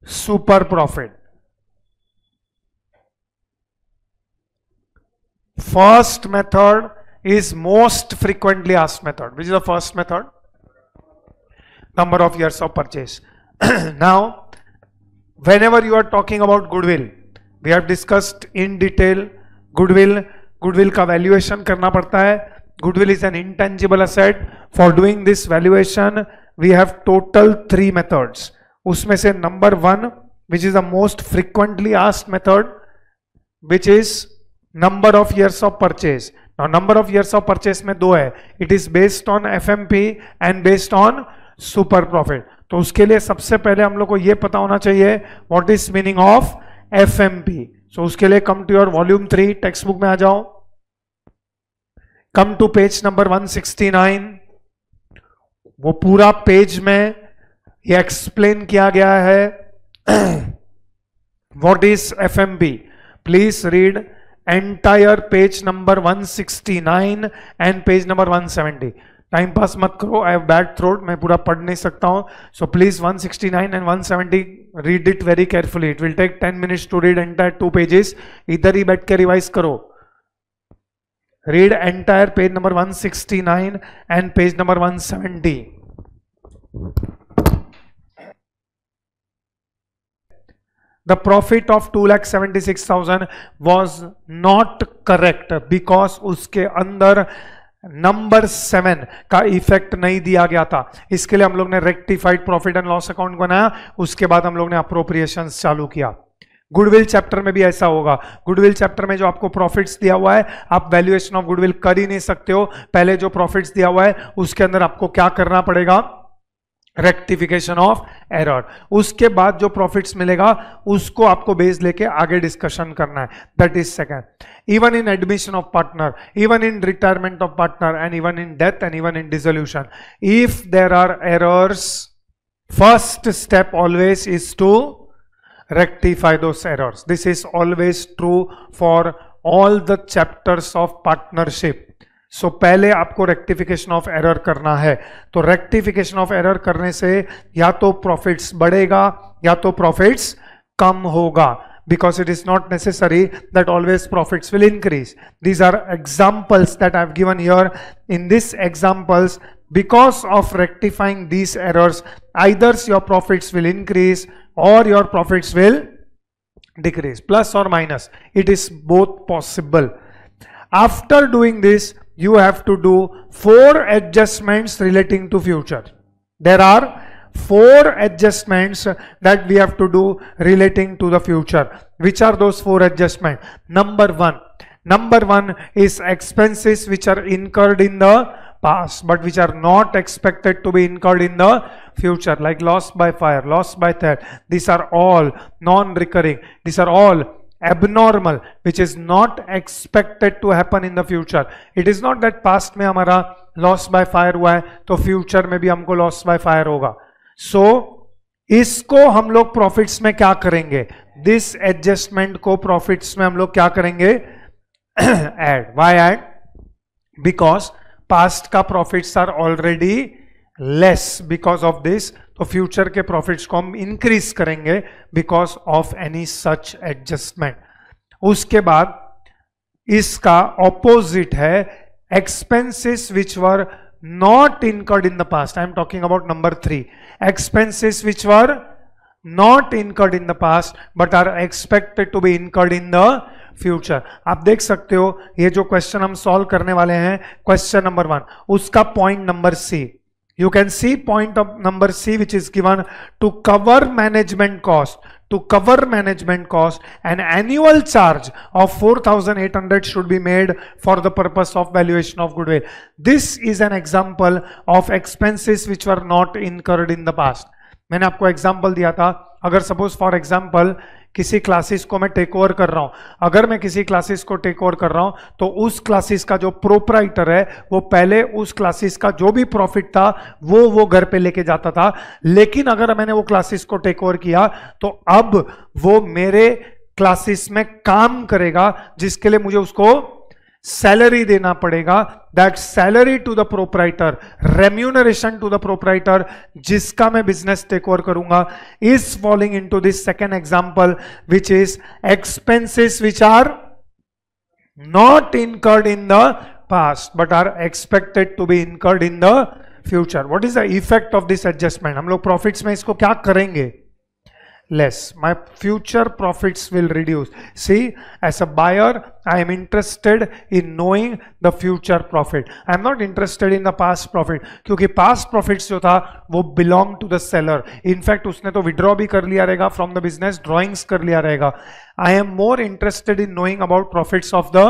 Speaker 1: super profit. first method is most frequently asked method. Which is the first method? Number of years of purchase. Now, whenever you are talking about goodwill, we have discussed in detail goodwill. Goodwill का valuation करना पड़ता है. Goodwill is an intangible asset. For doing this valuation, we have total 3 methods. उसमें से number 1, which is the most frequently asked method, which is number of years of purchase. Now number of years of purchase में 2 है. It is based on FMP and based on super profit. तो उसके लिए सबसे पहले हम लोग को ये पता होना चाहिए what is meaning of FMP. So उसके लिए come to your volume 3 text book में आ जाओ. Come to page number 169. वो पूरा पेज में ये एक्सप्लेन किया गया है what is FMP. Please read entire page number 169 and page number 170. Time pass मत करो, आई हैव बैड थ्रोट, मैं पूरा पढ़ नहीं सकता हूं. So please 169 and 170 read it very carefully. It will take 10 minutes to read entire 2 pages. इधर ही बैठ के रिवाइज करो. Read entire page number 169 and page number 170. The profit of 2,76,000 was not correct because उसके अंदर नंबर 7 का effect नहीं दिया गया था. इसके लिए हम लोग ने rectified profit and loss account बनाया. उसके बाद हम लोग ने अप्रोप्रिएशंस चालू किया. गुडविल चैप्टर में भी ऐसा होगा. गुडविल चैप्टर में जो आपको प्रॉफिट्स दिया हुआ है, आप वैल्यूएशन ऑफ गुडविल कर ही नहीं सकते हो. पहले जो प्रॉफिट्स दिया हुआ है उसके अंदर आपको क्या करना पड़ेगा? Rectification of error. उसके बाद जो प्रॉफिट्स मिलेगा उसको आपको बेस लेके आगे डिस्कशन करना है. That is second. Even in admission of partner, even in retirement of partner and even in death and even in dissolution, if there are errors, first step always is to rectify those errors. This is always true for all the chapters of partnership. So पहले आपको rectification of error करना है. तो rectification of error करने से या तो profits बढ़ेगा या तो प्रॉफिट्स कम होगा. Because it is not necessary that always profits will increase. These are examples that I have given here. In these examples, because of rectifying these errors, either your profits will increase or your profits will decrease, plus or minus. It is both possible. After doing this, you have to do 4 adjustments relating to future. There are 4 adjustments that we have to do relating to the future. Which are those 4 adjustments? Number one is expenses which are incurred in the past but which are not expected to be incurred in the future, like loss by fire, loss by theft. These are all non-recurring. These are all abnormal, which is not expected to happen in the future. It is not that past में हमारा loss by fire हुआ है तो future में भी हमको loss by fire होगा. So इसको हम लोग profits में क्या करेंगे? This adjustment को profits में हम लोग क्या करेंगे? Add. Why add? Because past का profits are already less. Because of this, तो future के profits को हम increase करेंगे because of any such adjustment. उसके बाद इसका opposite है expenses which were not incurred in the past. I am talking about number 3. Expenses which were not incurred in the past but are expected to be incurred in the future. आप देख सकते हो ये जो question हम solve करने वाले हैं, क्वेश्चन नंबर 1, उसका point number C. You can see point of number C which is given to cover management cost. To cover management cost, an annual charge of 4,800 should be made for the purpose of valuation of goodwill. This is an example of expenses which were not incurred in the past. मैंने आपको example दिया था. अगर suppose for example किसी classes को मैं take over कर रहा हूं, अगर मैं किसी क्लासेस को टेक ओवर कर रहा हूं तो उस क्लासेस का जो प्रोप्राइटर है वो पहले उस क्लासेस का जो भी प्रॉफिट था वो घर पे लेके जाता था. लेकिन अगर मैंने वो क्लासेस को टेक ओवर किया तो अब वो मेरे क्लासेस में काम करेगा जिसके लिए मुझे उसको सैलरी देना पड़ेगा. That salary to the proprietor, remuneration to the proprietor जिसका मैं बिजनेस टेक ओवर करूंगा, is following into this second example which is expenses which are not incurred in the past but are expected to be incurred in the future. What is the effect of this adjustment? हम लोग profits में इसको क्या करेंगे? Less. My future profits will reduce. See, as a buyer, I am interested in knowing the future profit. I am not interested in the past profit, क्योंकि past profits जो था वो belong to the seller. In fact, उसने तो withdraw भी कर लिया रहेगा from the business, drawings कर लिया रहेगा. I am more interested in knowing about profits of the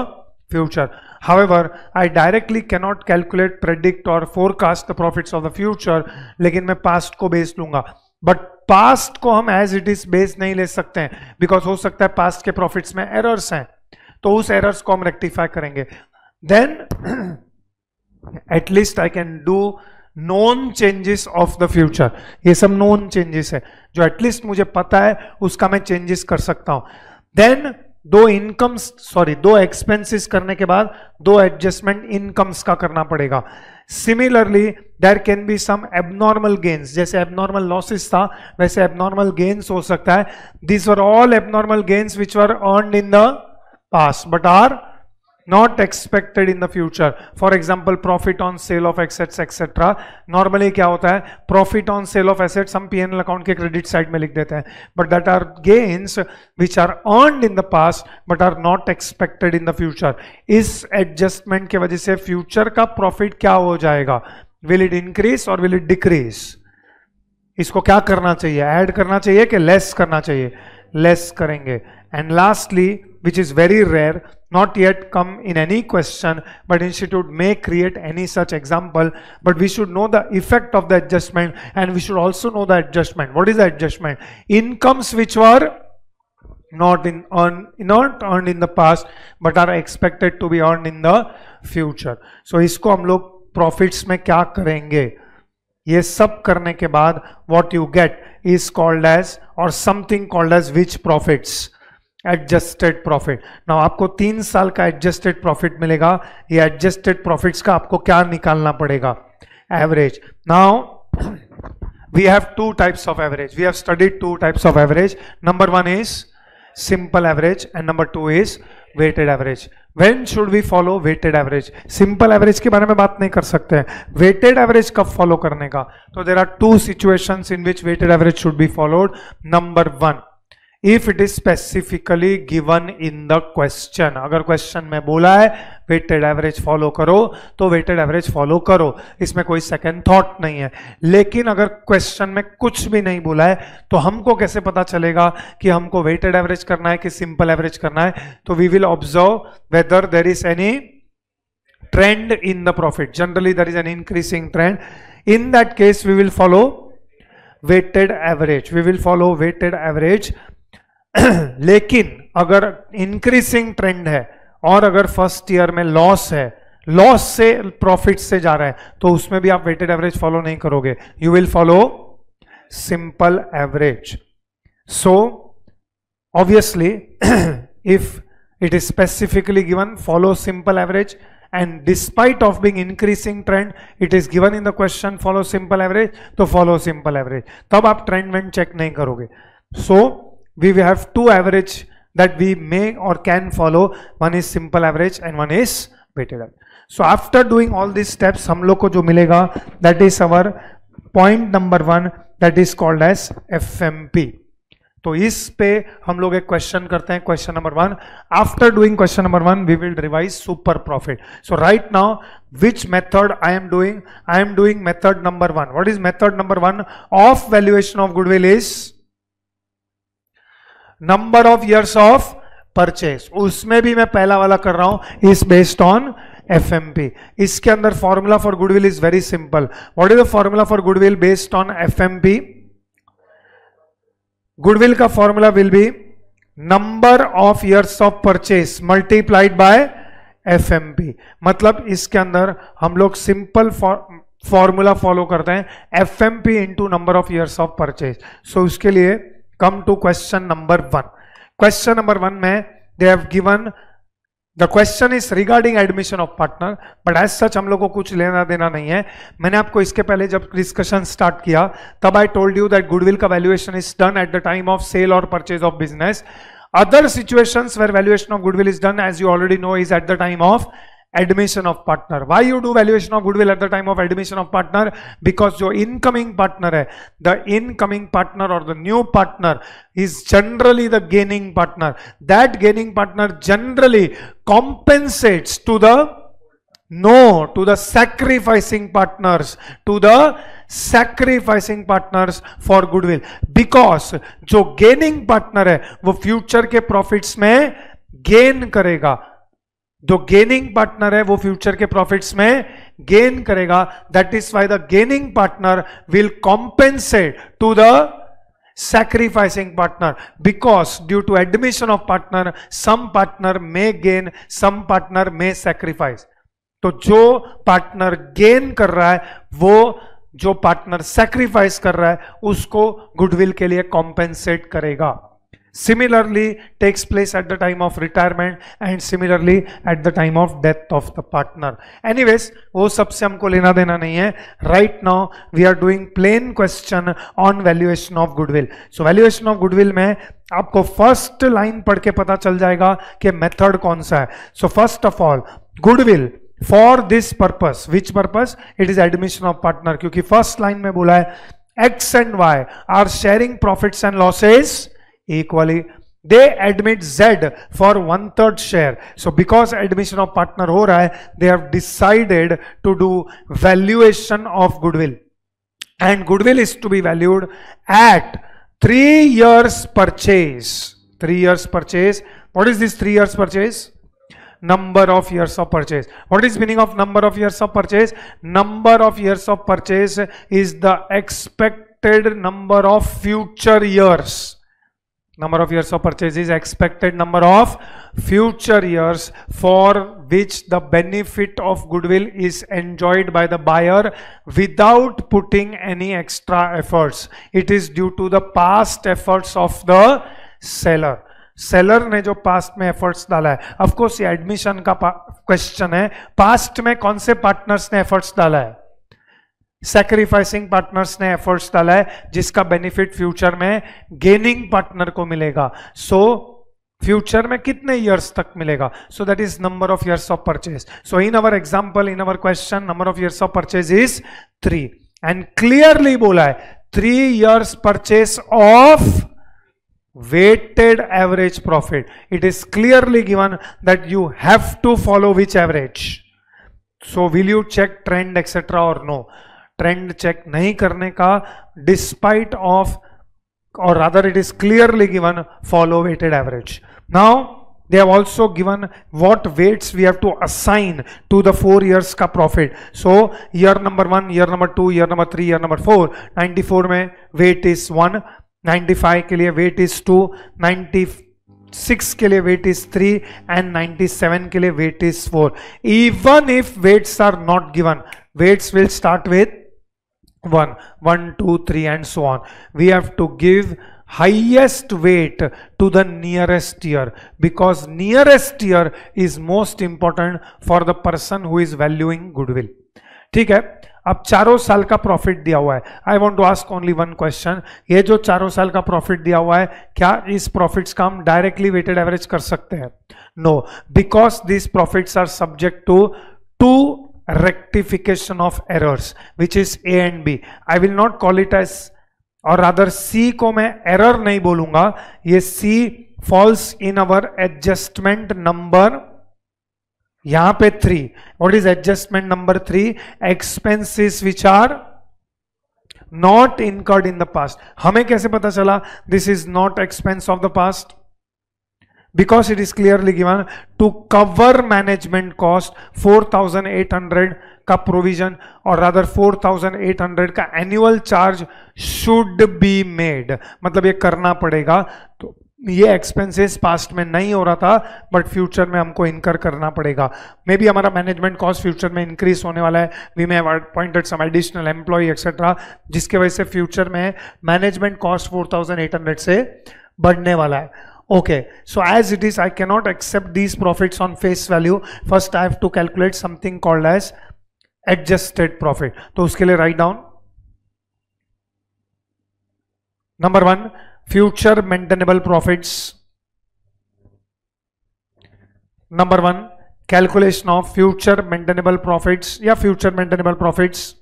Speaker 1: future. However, I directly cannot calculate, predict or forecast the profits of the future. लेकिन मैं past को बेस लूंगा. बट पास्ट को हम as it is base नहीं ले सकते हैं, बिकॉज हो सकता है पास्ट के प्रॉफिट्स में एरर्स हैं, तो उस एरर्स को हम रेक्टिफाई करेंगे. Then at least I can do known changes of the future. ये सब नोन चेंजेस है जो एटलीस्ट मुझे पता है, उसका मैं चेंजेस कर सकता हूं. देन दो एक्सपेंसेस करने के बाद दो एडजस्टमेंट इनकम्स का करना पड़ेगा. Similarly there can be some abnormal gains, जैसे एबनॉर्मल लॉसेस था वैसे एबनॉर्मल गेन्स हो सकता है. These were all abnormal gains which were earned in the past but are not expected in the future. For example, profit on sale of assets etc. Normally क्या होता है, profit on sale of assets हम P&L account के credit side में लिख देते हैं, but that are gains which are earned in the past but are not expected in the future. इस adjustment के वजह से future का profit क्या हो जाएगा? Will it increase or will it decrease? इसको क्या करना चाहिए? Add करना चाहिए कि less करना चाहिए? Less करेंगे. And lastly, which is very rare, not yet come in any question, but institute may create any such example, but we should know the effect of the adjustment and we should also know the adjustment. What is the adjustment? Incomes which were not earned in the past but are expected to be earned in the future. So इसको हम लोग profits में क्या करेंगे? ये सब करने के बाद what you get is called as or something called as which profits? Adjusted profit. Now आपको 3 साल का एडजस्टेड प्रॉफिट मिलेगा. ये एडजस्टेड प्रॉफिट्स का आपको क्या निकालना पड़ेगा? Average. Now we have 2 types of average. We have studied 2 types of average. Number 1 is simple average and number 2 is weighted average. When should we follow weighted average? Simple average के बारे में बात नहीं कर सकते हैं. वेटेड एवरेज कब follow करने का? तो there are 2 situations in which weighted average should be followed. Number 1, if it is specifically given in the question. अगर क्वेश्चन में बोला है वेटेड एवरेज फॉलो करो तो वेटेड एवरेज फॉलो करो, इसमें कोई सेकंड थॉट नहीं है. लेकिन अगर क्वेश्चन में कुछ भी नहीं बोला है तो हमको कैसे पता चलेगा कि हमको वेटेड एवरेज करना है कि सिंपल एवरेज करना है? तो we will observe whether there is any trend in the profit. Generally there is an increasing trend. In that case we will follow weighted average. We will follow weighted average. लेकिन अगर increasing trend है और अगर first year में loss है, loss से profit से जा रहा है, तो उसमें भी आप वेटेड एवरेज फॉलो नहीं करोगे. You will follow simple average. So obviously if it is specifically given follow simple average, and despite of being increasing trend it is given in the question follow simple average, तो follow simple average. तब आप trend वेंड check नहीं करोगे. So we have 2 average that we may or can follow. One is simple average and one is weighted average. So after doing all these steps हम लोग को जो मिलेगा that is our point number 1, that is called as FMP. तो इस पे हम लोग एक क्वेश्चन करते हैं, question number 1. After doing question number 1 we will revise super profit. So right now which method I am doing? I am doing method number 1. What is method number 1 of valuation of goodwill is number of years of purchase. उसमें भी मैं पहला वाला कर रहा हूं is based on FMP. इसके अंदर formula for goodwill is very simple. What is the formula for goodwill based on FMP? Goodwill का formula will be number of years of purchase multiplied by FMP. मतलब इसके अंदर हम लोग simple formula follow करते हैं FMP into number of years of purchase. So उसके लिए come to question number 1. Question number 1 में they have given the question is regarding admission of partner, but as such हम लोग को कुछ लेना देना नहीं है. मैंने आपको इसके पहले जब डिस्कशन स्टार्ट किया तब I told you that goodwill का valuation is done at the time of sale और purchase of business. Other situations where valuation of goodwill is done, as you already know, is at the time of admission of partner. Why you do valuation of goodwill at the time of admission of partner? Because जो incoming partner है, the incoming partner or the new partner is generally the gaining partner. That gaining partner generally compensates to the sacrificing partners, for goodwill, because जो gaining partner है वो future के profits में gain करेगा. जो gaining partner है वो future के प्रॉफिट्स में गेन करेगा. That is why the gaining partner will compensate to the sacrificing partner, because due to admission of partner, some partner may gain, some partner may sacrifice. तो जो partner gain कर रहा है वो जो पार्टनर सैक्रिफाइस कर रहा है उसको गुडविल के लिए कॉम्पेंसेट करेगा. Similarly takes place at the time of retirement and similarly at the time of death of the partner. Anyways, वो सबसे हमको लेना देना नहीं है. Right now we are doing plain question on valuation of goodwill. So valuation of goodwill में आपको first line पढ़ के पता चल जाएगा कि मेथड कौन सा है. So first of all, goodwill for this purpose, which purpose? It is admission of partner. क्योंकि फर्स्ट लाइन में बोला है X and Y are sharing profits and losses equally. They admit Z for 1/3 share. So because admission of partner हो रहा है, they have decided to do valuation of goodwill, and goodwill is to be valued at 3 years purchase. 3 years purchase. What is this 3 years purchase? Number of years of purchase. What is meaning of number of years of purchase? Number of years of purchase is the expected number of future years. Number of years of purchase is expected number of future years for which the benefit of goodwill is enjoyed by the buyer without putting any extra efforts. It is due to the past efforts of the seller. Seller ने जो past में efforts डाला है. Of course ये admission का question है. Past में कौन से पार्टनर्स ने एफर्ट्स डाला है? सैक्रिफाइसिंग पार्टनर्स ने एफर्ट्स डाला है जिसका बेनिफिट फ्यूचर में गेनिंग पार्टनर को मिलेगा. सो फ्यूचर में कितने इयर्स तक मिलेगा? So that is number of years of purchase. So in our example, in our question, number of years of purchase is 3 and clearly बोला है 3 years purchase of weighted average profit. It is clearly given that you have to follow which average. So will you check trend etc or no? Trend check नहीं करने का, despite of, or rather it is clearly given follow weighted average. Now they have also given what weights we have to assign to the 4 years का profit. So year number 1, year number 2, year number 3, year number 4. 94 में weight is 1, 95 के लिए weight is 2, 96 के लिए weight is 3 and 97 के लिए weight is 4. Even if weights are not given, weights will start with 1, 1, 2, 3 and so on. We have to give highest weight to the nearest year, because nearest year is most important for the person who is valuing goodwill. ठीक है. अब चारों साल का profit दिया हुआ है. I want to ask only one question. ये जो चारों साल का प्रॉफिट दिया हुआ है, क्या इस प्रॉफिट्स का हम डायरेक्टली वेटेड एवरेज कर सकते हैं? No, because this profits are subject to 2 rectification of errors, which is A and B. I will not call it as, or rather C को मैं error नहीं बोलूंगा. ये C falls in our adjustment number, यहां पे 3. What is adjustment number 3? Expenses which are not incurred in the past. हमें कैसे पता चला this is not expense of the past? Because it is clearly given to cover management cost 4,800 का provision, और rather 4,800 का annual charge should be made. मतलब ये करना पड़ेगा. तो ये एक्सपेंसेस पास्ट में नहीं हो रहा था बट फ्यूचर में हमको इनकर करना पड़ेगा. मे बी हमारा मैनेजमेंट कॉस्ट फ्यूचर में इंक्रीज होने वाला है. We may have appointed some additional employee etcetera, जिसके वजह से फ्यूचर में मैनेजमेंट कॉस्ट 4,800 से बढ़ने वाला है. Okay, so as it is, I cannot accept these profits on face value. First, I have to calculate something called as adjusted profit. तो उसके लिए write down. Number 1, future maintainable profits. Number 1, calculation of future maintainable profits या future maintainable profits.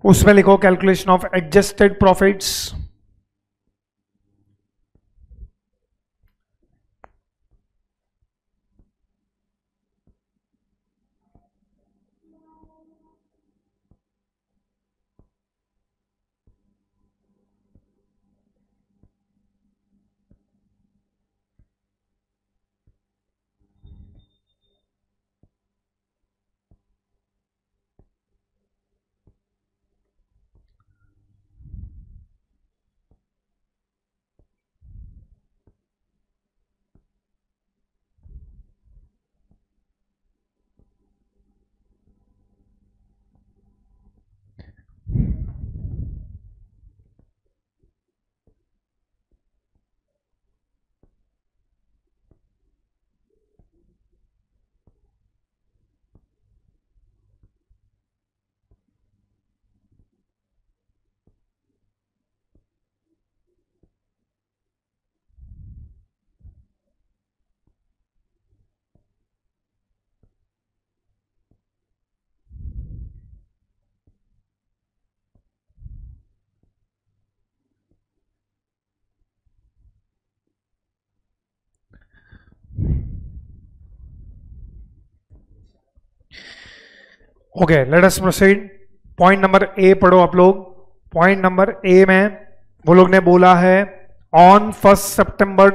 Speaker 1: उसमें लिखो calculation of adjusted profits. Okay, let us proceed. Point number A पढ़ो आप लोग। Point number A में वो लोग ने बोला है ऑन 1 सितंबर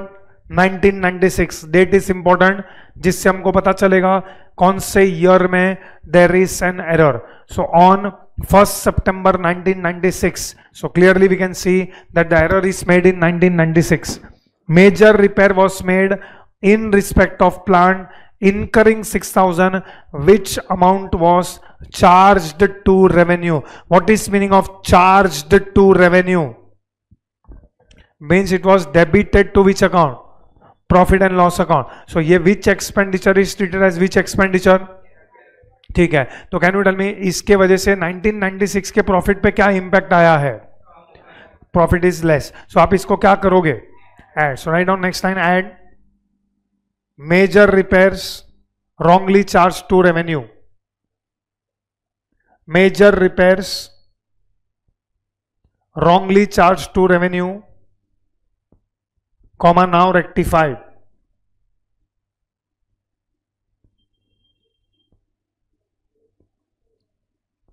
Speaker 1: 1996, डेट इज इंपॉर्टेंट, जिससे हमको पता चलेगा कौन से ईयर में there is an error. So on 1 सितंबर 1996, so clearly we can see that the error is made in 1996. Major repair was made in respect of plant incurring 6,000, which amount was charged to revenue. What is meaning of charged to revenue? Means it was debited to which account? Profit and loss account. So ये which expenditure is treated as which expenditure? ठीक है, तो can you tell मी इसके वजह से 1996 के profit पे क्या इंपैक्ट आया है? Profit is less. सो आप इसको क्या करोगे? Add. So write down next line, add major repairs wrongly charged to revenue. Major repairs wrongly charged to revenue, comma, now rectified.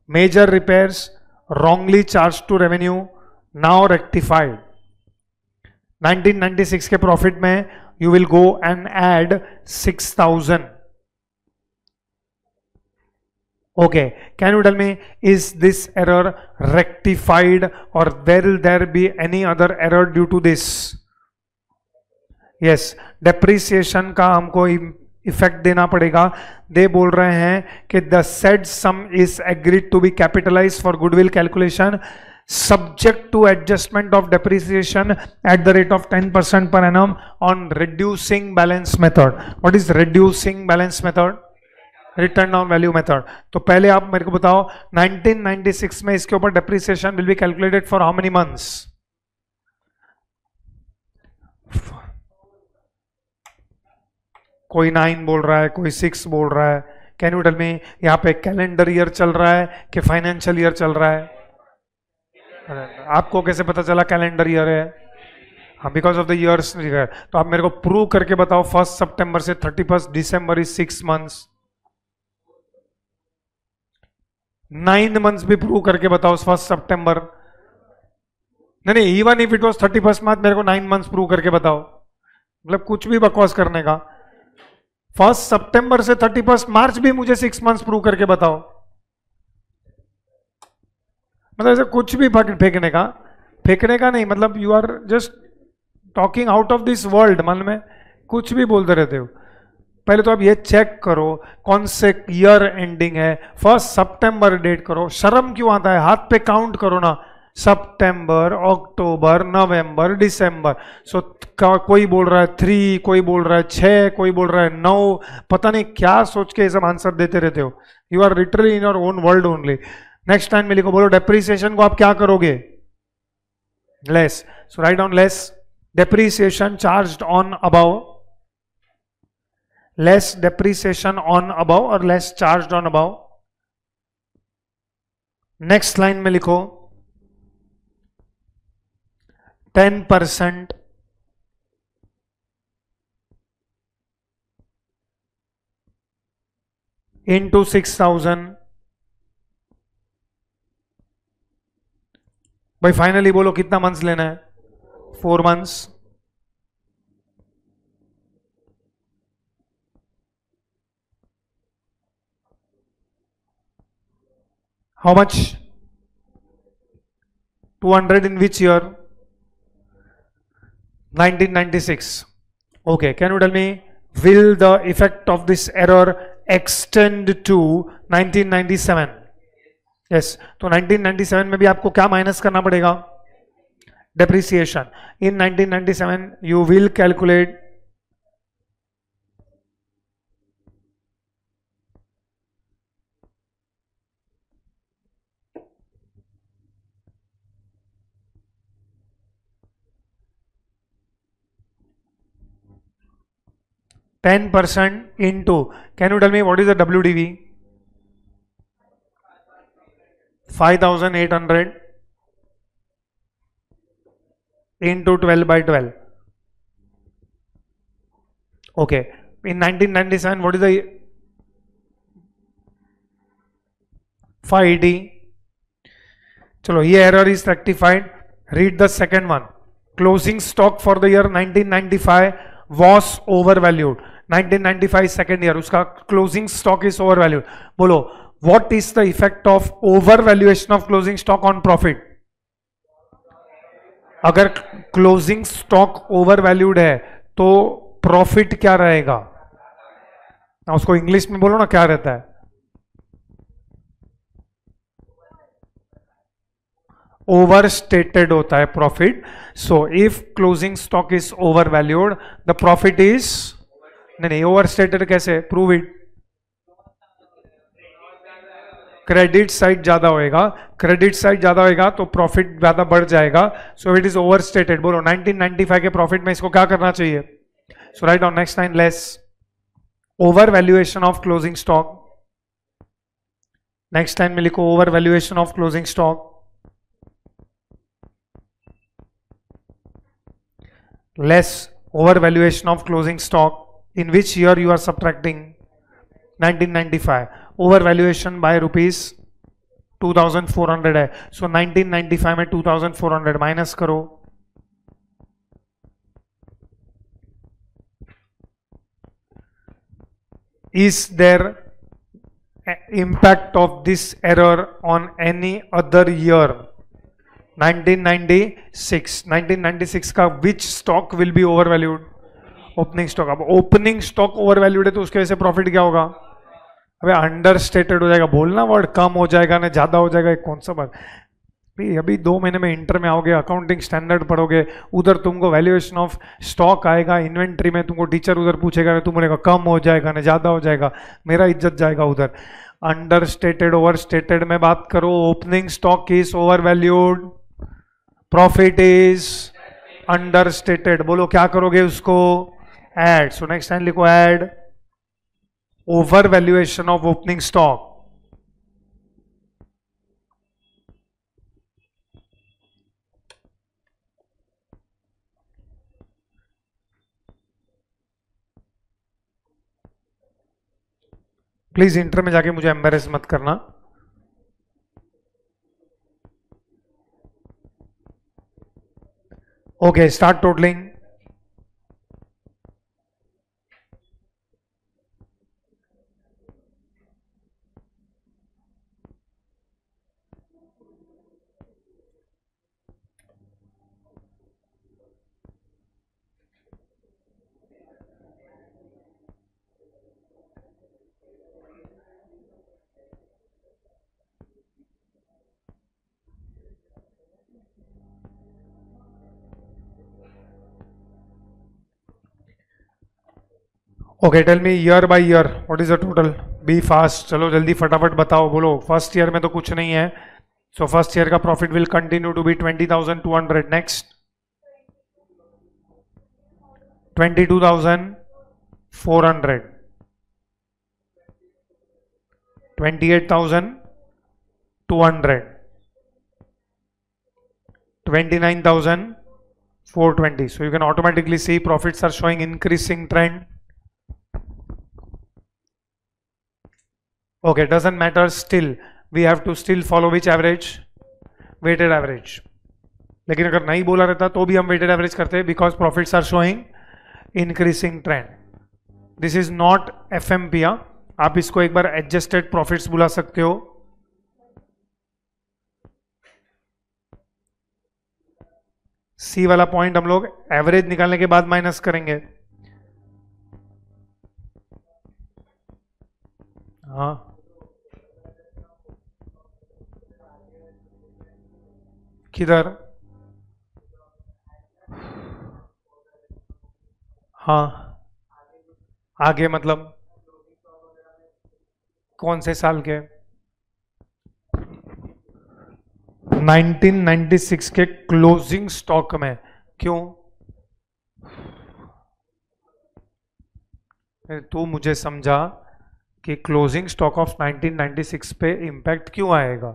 Speaker 1: Major repairs wrongly charged to revenue, now rectified. 1996 के profit में you will go and add 6,000. Okay, can you tell me, is this error rectified or will there be any other error due to this? Yes, depreciation का हमको effect देना पड़ेगा। दे बोल रहे हैं कि the said sum is agreed to be capitalized for goodwill calculation subject to adjustment of depreciation at the rate of 10% per annum on reducing balance method. What is reducing balance method? Return down value method. तो पहले आप मेरे को बताओ 1996 में इसके ऊपर depreciation will be calculated for how many months? कोई 9 बोल रहा है, कोई 6 बोल रहा है। कैन यू टेल मी यहाँ पे कैलेंडर ईयर चल रहा है कि फाइनेंशियल ईयर चल रहा है? आपको कैसे पता चला कैलेंडर ईयर है? हाँ, बिकॉज ऑफ द ईयर्स। तो आप मेरे को प्रूव करके बताओ 1 सितंबर से 31 दिसंबर इज 6 मंथ्स। 9 मंथ्स भी प्रूव करके बताओ 1 सितंबर। नहीं, इवन इफ इट वाज 31 मार्च, मेरे को 9 मंथ्स प्रूव करके बताओ। मतलब कुछ भी बकवास करने का। 1 सितंबर से 31 मार्च भी मुझे 6 मंथ्स प्रूव करके बताओ। मतलब ऐसे कुछ भी फेंकने का नहीं। मतलब you are just talking out of this world. मन में कुछ भी बोलते रहते हो। पहले तो आप ये चेक करो कौन से ईयर एंडिंग है। 1 सितंबर डेट करो। शर्म क्यों आता है? हाथ पे काउंट करो ना। सितंबर, अक्टूबर, नवंबर, दिसंबर। सो कोई बोल रहा है 3, कोई बोल रहा है 6, कोई बोल रहा है 9, पता नहीं क्या सोच के ये सब आंसर देते रहते हो। You are literally in your own world only. Next time में लिखो, बोलो डेप्रिसिएशन को आप क्या करोगे? Less. So write down less depreciation charged on above, less depreciation on above or less charged on above. Next line में लिखो 10% into 6,000। भाई फाइनली बोलो कितना मंथ्स लेना है? 4 months। How much? 200 in which year? 1996। Okay, can you tell me, will the effect of this error extend to 1997? Yes, तो 1997 में भी आपको क्या माइनस करना पड़ेगा? Depreciation. In 1997 you will calculate 10% into, can you tell me what is the WDV? 5,800 into 12 by 12. Okay, in 1997 what is the 580? चलो ये error is rectified. Read the second one. Closing stock for the year 1995 was overvalued. 1995 second year, उसका closing stock is overvalued. बोलो, what is the effect of overvaluation of closing stock on profit? अगर closing stock overvalued है तो profit क्या रहेगा? ना उसको English में बोलो ना, क्या रहता है? Overstated होता है profit. So if closing stock is overvalued the profit is, नहीं ओवरस्टेटेड कैसे? Prove it. क्रेडिट साइड ज्यादा होएगा, क्रेडिट साइड ज्यादा होएगा तो प्रॉफिट ज्यादा बढ़ जाएगा. So it is overstated. बोलो 1995 के प्रॉफिट में इसको क्या करना चाहिए? So write on next line, less over valuation of closing stock. Next line में लिखो over valuation of closing stock. Less overvaluation of closing stock. In which year you are subtracting? 1995. Overvaluation by rupees 2,400 है. So 1995 में 2,400 minus करो. Is there impact of this error on any other year? 1996 का विच stock will be overvalued? Opening stock. अब opening stock overvalued है तो उसके वजह से प्रॉफिट क्या होगा? अबे अंडरस्टेटेड हो जाएगा. बोलना वर्ड, कम हो जाएगा ना ज्यादा हो जाएगा, कौन सा बात? अभी 2 महीने में इंटर में आओगे, अकाउंटिंग स्टैंडर्ड पढ़ोगे, उधर तुमको वैल्यूएशन ऑफ स्टॉक आएगा. इन्वेंट्री में तुमको टीचर उधर पूछेगा, तुम बोलेगा कम हो जाएगा ना ज्यादा हो जाएगा, मेरा इज्जत जाएगा उधर. अंडरस्टेटेड ओवरस्टेटेड में बात करो. Opening stock is overvalued, profit is understated. बोलो क्या करोगे उसको? ऐड. सो नेक्स्ट टाइम लिखो add over valuation of opening stock. Please inter में जाके मुझे एम्बेरेस मत करना. Okay, start totaling. Okay tell me year by year what is the total. Be fast, चलो जल्दी फटाफट बताओ, बोलो. फर्स्ट ईयर में तो कुछ नहीं है, सो फर्स्ट ईयर का profit will continue to be 20,200. Next 22,400, 28,200, 29,420. So you can automatically see profits are showing increasing trend. Okay, doesn't matter, still we have to still follow which average? Weighted average. लेकिन अगर नहीं बोला रहता तो भी हम weighted average करते, because profits are showing increasing trend. This is not FMP. आप इसको एक बार adjusted profits बुला सकते हो. सी वाला पॉइंट हम लोग एवरेज निकालने के बाद माइनस करेंगे. हाँ, किधर? हाँ, आगे मतलब कौन से साल के? 1996 के क्लोजिंग स्टॉक में. क्यों? तू मुझे समझा कि क्लोजिंग स्टॉक ऑफ 1996 पे इंपैक्ट क्यों आएगा?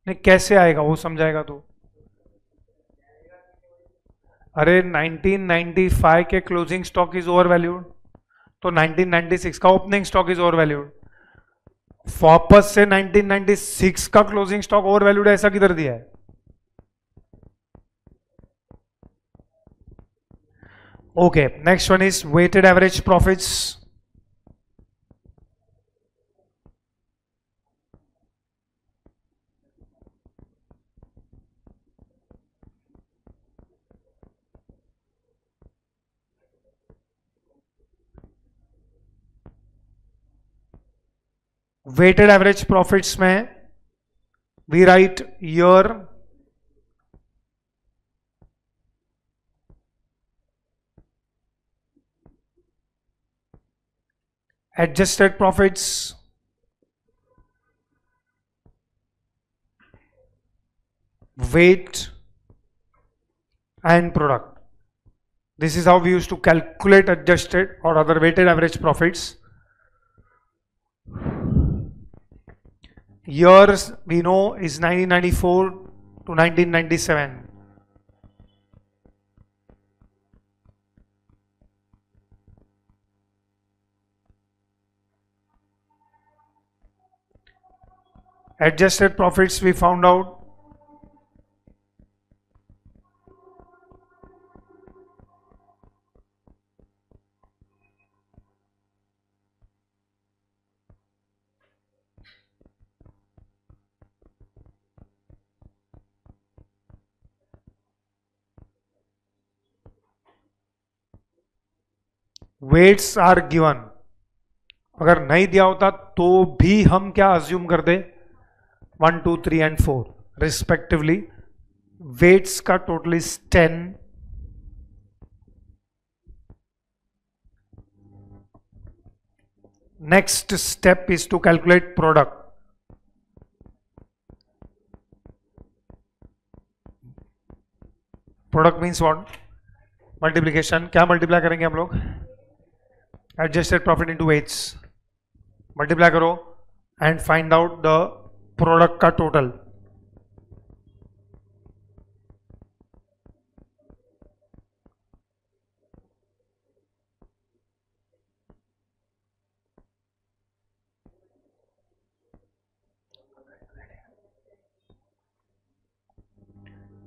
Speaker 1: नहीं, कैसे आएगा वो समझाएगा तू. अरे 1995 के closing stock is over valued, तो 1996 का opening stock is over valued. वापस से 1996 का क्लोजिंग स्टॉक ओवर वैल्यूड ऐसा किधर दिया है? Okay, next one is weighted average profits. Weighted average profits में we write year, adjusted profits, weight and product. This is how we used to calculate adjusted or other weighted average profits. Years we know is 1994 to 1997. Adjusted profits we found out weights are given. अगर नहीं दिया होता तो भी हम क्या assume कर दे? 1, 2, 3 and 4 respectively. Weights का total is 10. Next step is to calculate product. Product means what? Multiplication. क्या मल्टीप्लाई करेंगे हम लोग? Adjusted profit into weights. Multiply करो and find out the product का टोटल.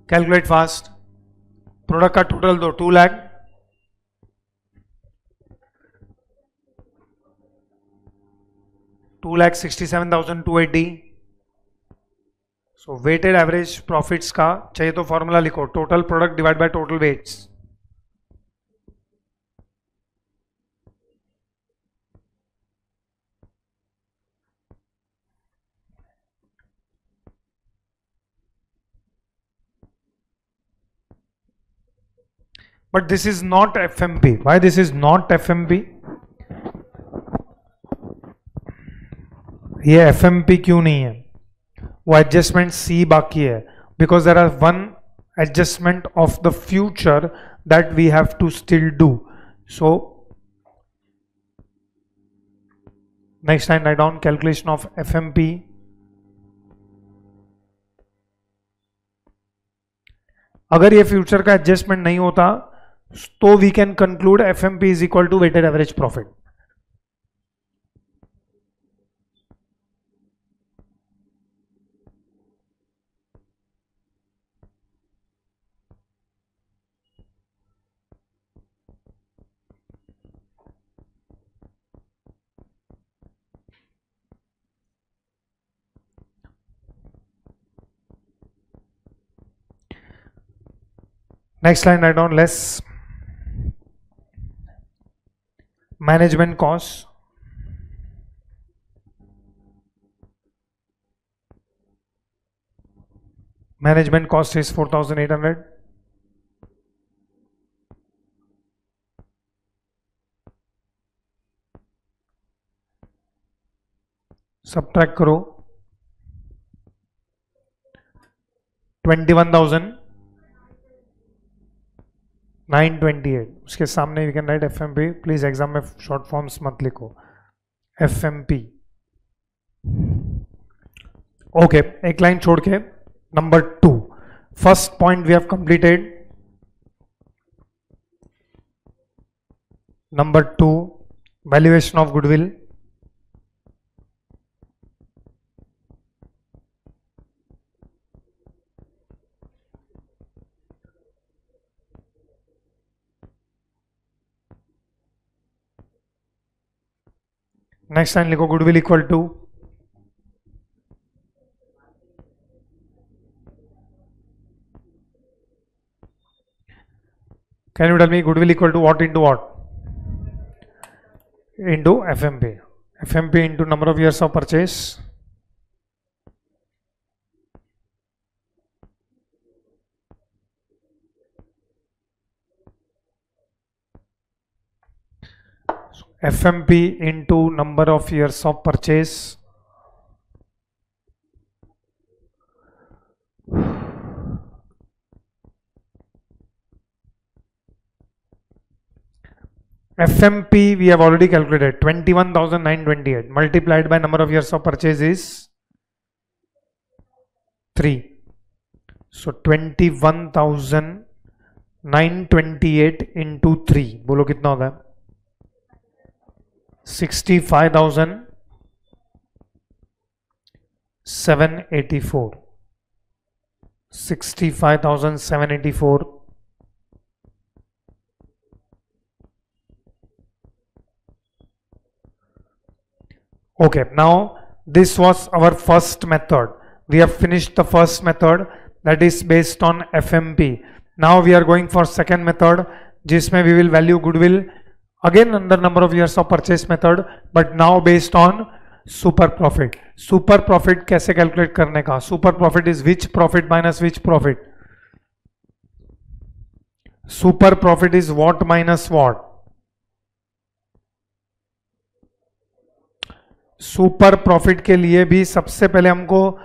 Speaker 1: Calculate fast. प्रोडक्ट का total दो 2 lakh, 2,67,280. So weighted average profits का चाहिए तो फॉर्मूला लिखो, total product divide by total weights. but this is not FMP. Why this is not FMP? ये FMP क्यों नहीं है? वो एडजस्टमेंट C बाकी है, because there are one adjustment of the future that we have to still do. So next line write down calculation of FMP. अगर ये future का एडजस्टमेंट नहीं होता तो we can conclude FMP is equal to weighted average profit. Next line write down less management costs. Management cost is 4,800. Subtract करो 21,928. उसके सामने we can write FMP. Please exam में शॉर्ट फॉर्म्स मत लिखो. FMP. ओके, एक line छोड़ के number 2. First point we have completed. Number 2, valuation of goodwill. Next line लिखो goodwill equal to can you tell me goodwill equal to what into what? Into FMP. FMP into number of years of purchase. FMP into number of years of purchase. FMP we have already calculated. 21,928 multiplied by number of years of purchase is 3. So 21,928 into 3. बोलो कितना होता है? 65,784. 65,784. Okay, now this was our first method. We have finished the first method, that is based on FMP. Now we are going for second method, जिसमें we will value goodwill again under number of years of purchase method, but now based on super profit. Super profit कैसे calculate करने का? Super profit is which profit minus which profit? Super profit is what minus what? Super profit के लिए भी सबसे पहले हमको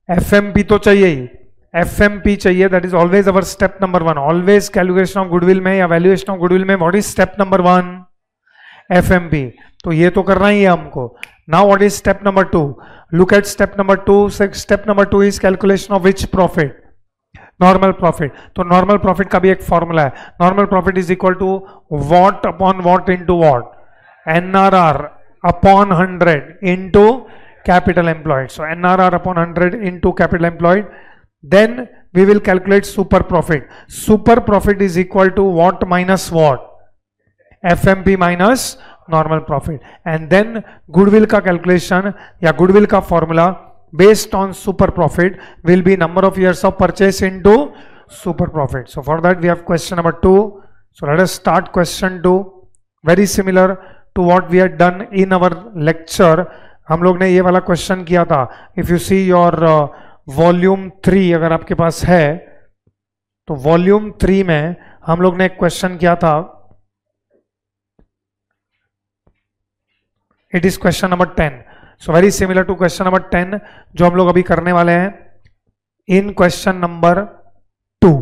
Speaker 1: FMP तो चाहिए ही. FMP चाहिए, that is always our step number 1. Always calculation of goodwill में या वैल्यूएशन ऑफ गुडविल में what is step number 1? FMP. तो ये तो करना ही है हमको. Now what is step number 2? Look at step number 2. Step number 2 is calculation of which profit? Normal profit. तो नॉर्मल प्रॉफिट का भी एक फॉर्मूला है. Normal profit is equal to what upon what into what? NRR upon 100 into capital employed. So NRR upon 100 into capital employed. Then we will calculate super profit. Super profit is equal to what minus what? FMP minus normal profit. And then goodwill का calculation या goodwill का formula based on super profit will be number of years of purchase into super profit. So for that we have question number 2. So let us start question 2. Very similar to what we had done in our lecture. हम लोग ने ये वाला question किया था. If you see your volume 3 अगर आपके पास है तो वॉल्यूम 3 में हम लोग ने एक क्वेश्चन किया था, it is question number 10. So very similar to question number 10 जो हम लोग अभी करने वाले हैं. In question number 2,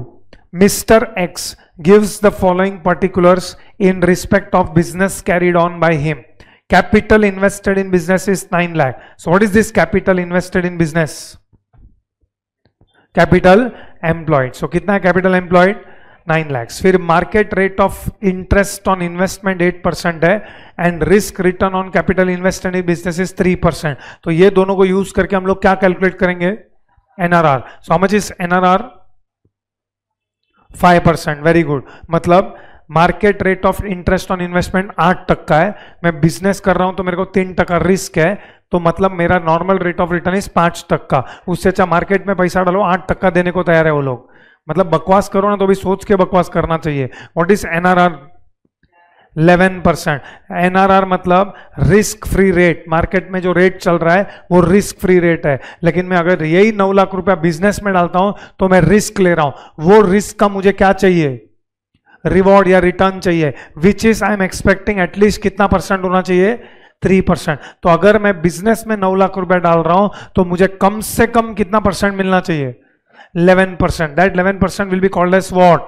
Speaker 1: mister X gives the following particulars in respect of business carried on by him. Capital invested in business is 9 lakh. So what is this capital invested in business? Capital employed. So कितना है capital employed? 9 lakhs. फिर market rate of interest on investment 8% है and risk return on capital invested in business is 3%. तो ये दोनों को use करके हम लोग क्या कैलकुलेट करेंगे? NRR. So how much is NRR? 5%. Very good. मतलब market rate of interest on investment 8% है. मैं बिजनेस कर रहा हूं तो मेरे को 3% रिस्क है, तो मतलब मेरा normal rate of return is 5%. उससे अच्छा मार्केट में पैसा डालो, 8% देने को तैयार है वो लोग. मतलब बकवास करो ना तो भी सोच के बकवास करना चाहिए. What is NRR? 11%. एनआरआर मतलब रिस्क फ्री रेट. मार्केट में जो रेट चल रहा है वो रिस्क फ्री रेट है, लेकिन मैं अगर यही 9 लाख रुपया बिजनेस में डालता हूं तो मैं रिस्क ले रहा हूं. वो रिस्क का मुझे क्या चाहिए? रिवॉर्ड या रिटर्न चाहिए, which is I am expecting at least कितना % होना चाहिए? 3%. तो अगर मैं बिजनेस में 9 लाख रुपया डाल रहा हूं तो मुझे कम से कम कितना % मिलना चाहिए? 11%. That 11% will be called as what?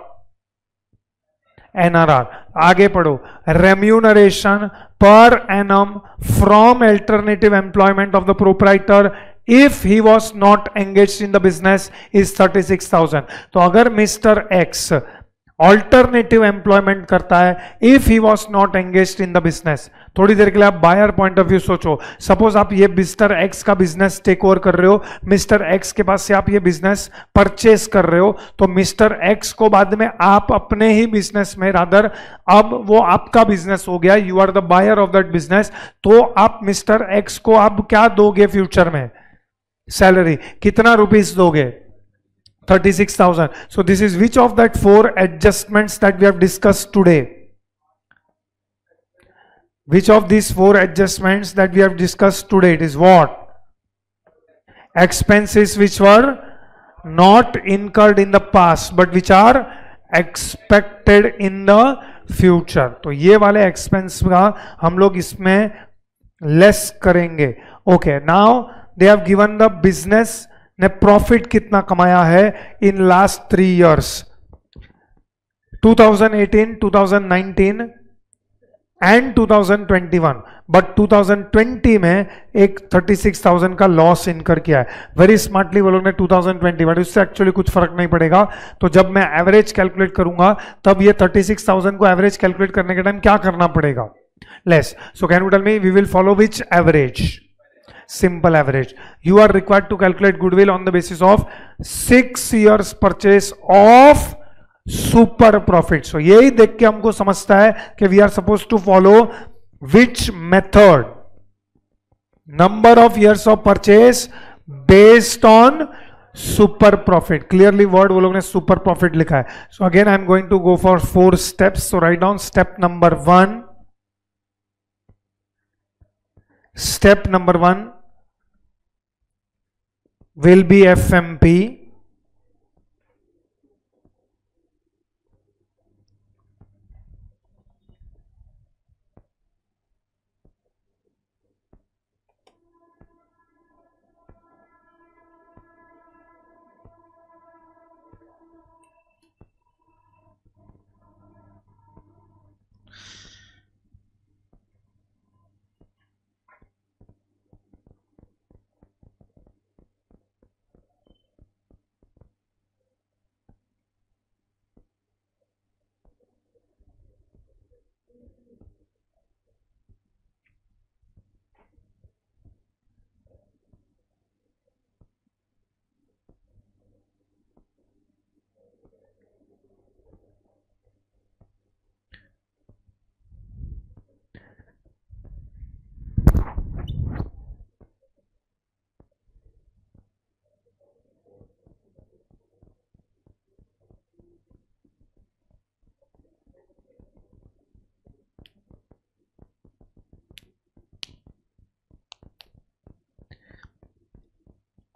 Speaker 1: NRR. आगे पढ़ो. Remuneration per annum from alternative employment of the proprietor if he was not engaged in the business is 36,000. तो अगर मिस्टर एक्स ऑल्टरनेटिव एम्प्लॉयमेंट करता है if he was not engaged in the business. थोड़ी देर के लिए आप बायर पॉइंट ऑफ व्यू सोचो. Suppose आप ये मिस्टर एक्स का बिजनेस टेक ओवर कर रहे हो, मिस्टर एक्स के पास से आप ये बिजनेस परचेस कर रहे हो, तो मिस्टर एक्स को बाद में आप अपने ही बिजनेस में रादर अब वो आपका बिजनेस हो गया, you are the buyer of that business. तो आप मिस्टर एक्स को अब क्या दोगे फ्यूचर में? सैलरी. कितना रुपीस दोगे? 36,000. So this is which of that 4 adjustments that we have discussed today? Which of these 4 adjustments that we have discussed today? It is what? Expenses which were not incurred in the past but which are expected in the future. तो ये वाले expense का हम लोग इसमें less करेंगे. Okay, now they have given the business ने profit कितना कमाया है in last 3 years, 2018, 2019 and 2021. But 2020 में एक 36,000 का लॉस इनकर किया है. वेरी स्मार्टली वो लोग ने 2020, बट उससे एक्चुअली कुछ फर्क नहीं पड़ेगा. तो जब मैं एवरेज कैलकुलेट करूंगा तब ये 36,000 को एवरेज कैलकुलेट करने के टाइम क्या करना पड़ेगा? Less. So can you tell me we will follow which average? Simple average. You are required to calculate goodwill on the basis of 6 years purchase of super profit. So यही देख के हमको समझता है कि we are supposed to follow which method? Number of years of purchase based on super profit. Clearly word वो लोग ने super profit लिखा है. So again I am going to go for 4 steps. So write down step number 1. Step number 1 will be FMP.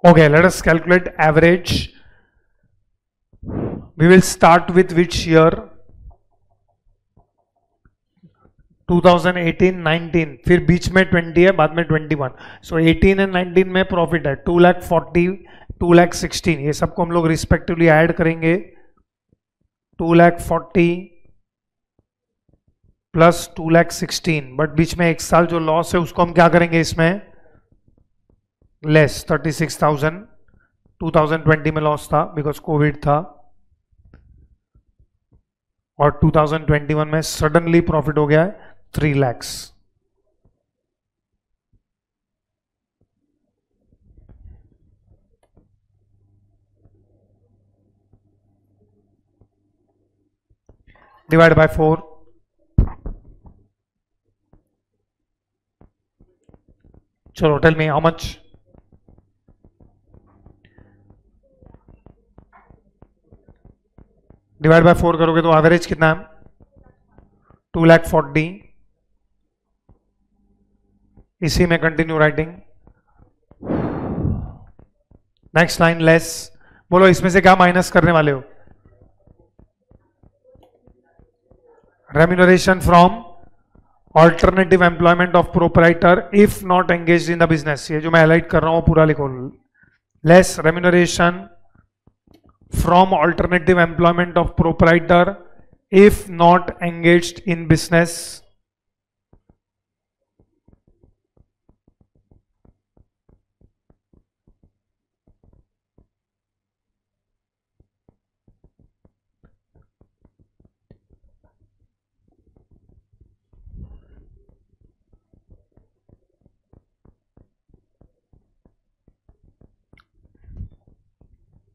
Speaker 1: Okay, let us calculate average. We will start with which year? 2018-19, फिर बीच में 20 है, बाद में 21. सो 18 and 19 में profit है 2,40,000, 2,16,000. ये सबको हम लोग रिस्पेक्टिवली ऐड करेंगे. 2,40,000 प्लस 2,16,000. बट बीच में एक साल जो लॉस है उसको हम क्या करेंगे इसमें, लेस. 36,000 2020 में लॉस था बिकॉज कोविड था, और 2021 में सडनली प्रॉफिट हो गया है 3 lakhs. Divide by 4. चलो tell me how much. Divide by 4 करोगे तो एवरेज कितना है, 2,40,000. इसी में continue writing. Next line less. बोलो इसमें से क्या माइनस करने वाले हो, remuneration from alternative employment of proprietor if not engaged in the business. ये जो मैं हाईलाइट कर रहा हूं पूरा लिखो. Less remuneration from alternative employment of proprietor if not engaged in business.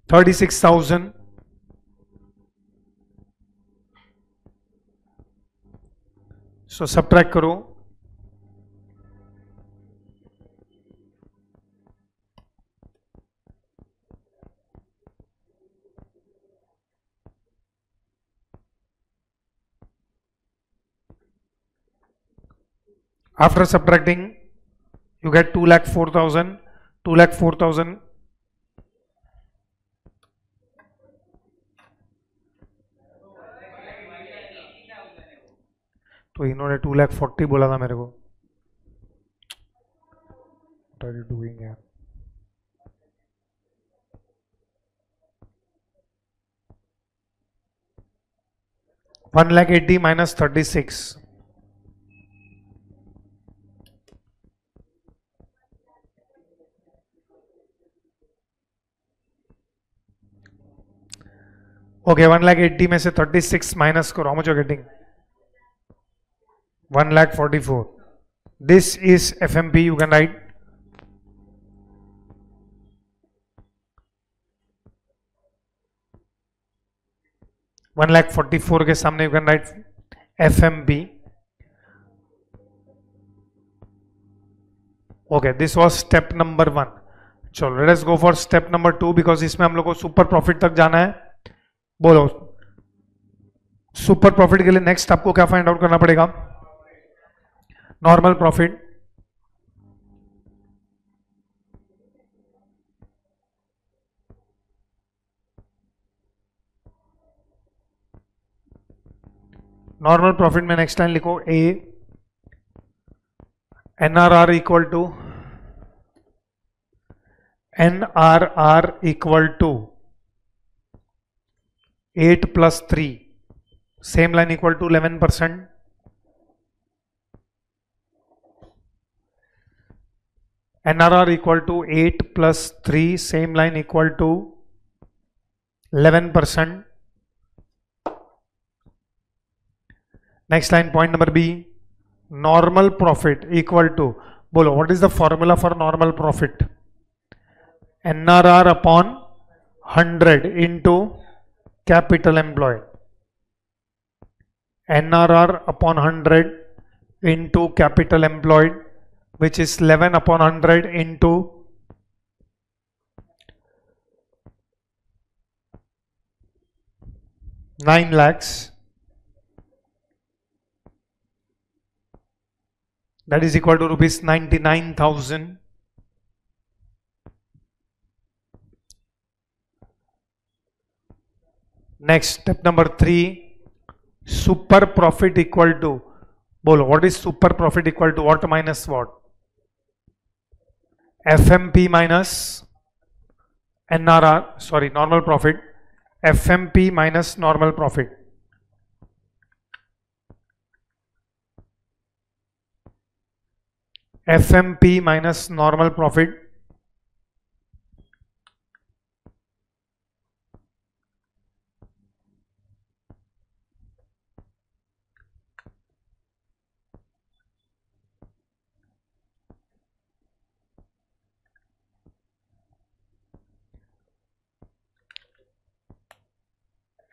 Speaker 1: $36,000. सो सबट्रैक्ट करो. After subtracting, you get 2,04,000. 2,04,000. तो इन्होंने 2,40,000 बोला था मेरे को. What are you doing here? $1,80,000 minus 36. Okay, 1,80,000 में से 36 माइनस करो. How much you're getting? 1,44,000. This is FMP. You can write. $1,44,000 के सामने you can write FMP. Okay, this was step number 1. चलो let us go for step number 2 because इसमें हम लोग को सुपर प्रॉफिट तक जाना है. बोलो सुपर प्रॉफिट के लिए नेक्स्ट आपको क्या फाइंड आउट करना पड़ेगा, नॉर्मल प्रॉफिट. नॉर्मल प्रॉफिट में नेक्स्ट लाइन लिखो a NRR equal to NRR equal to 8 plus 3. Same line equal to 11%. NRR equal to 8 plus 3. Same line equal to 11%. Next line, point number B. Normal profit equal to, bolo, what is the formula for normal profit? NRR upon 100 into capital employed. NRR upon 100 into capital employed, which is 11 upon 100 into 9 lakhs. That is equal to rupees 99,000. Next, step number 3, super profit equal to, बोलो what is super profit equal to what minus what? FMP minus NRR, sorry normal profit, FMP minus normal profit. FMP minus normal profit.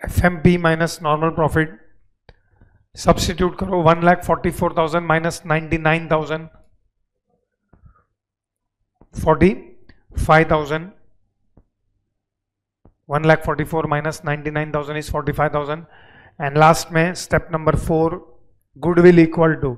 Speaker 1: FMP minus normal profit. Substitute करो 1,44,000 minus 99,000, 45,000. 1,44,000 minus 99,000 is 45,000. And last में step number 4, goodwill equal to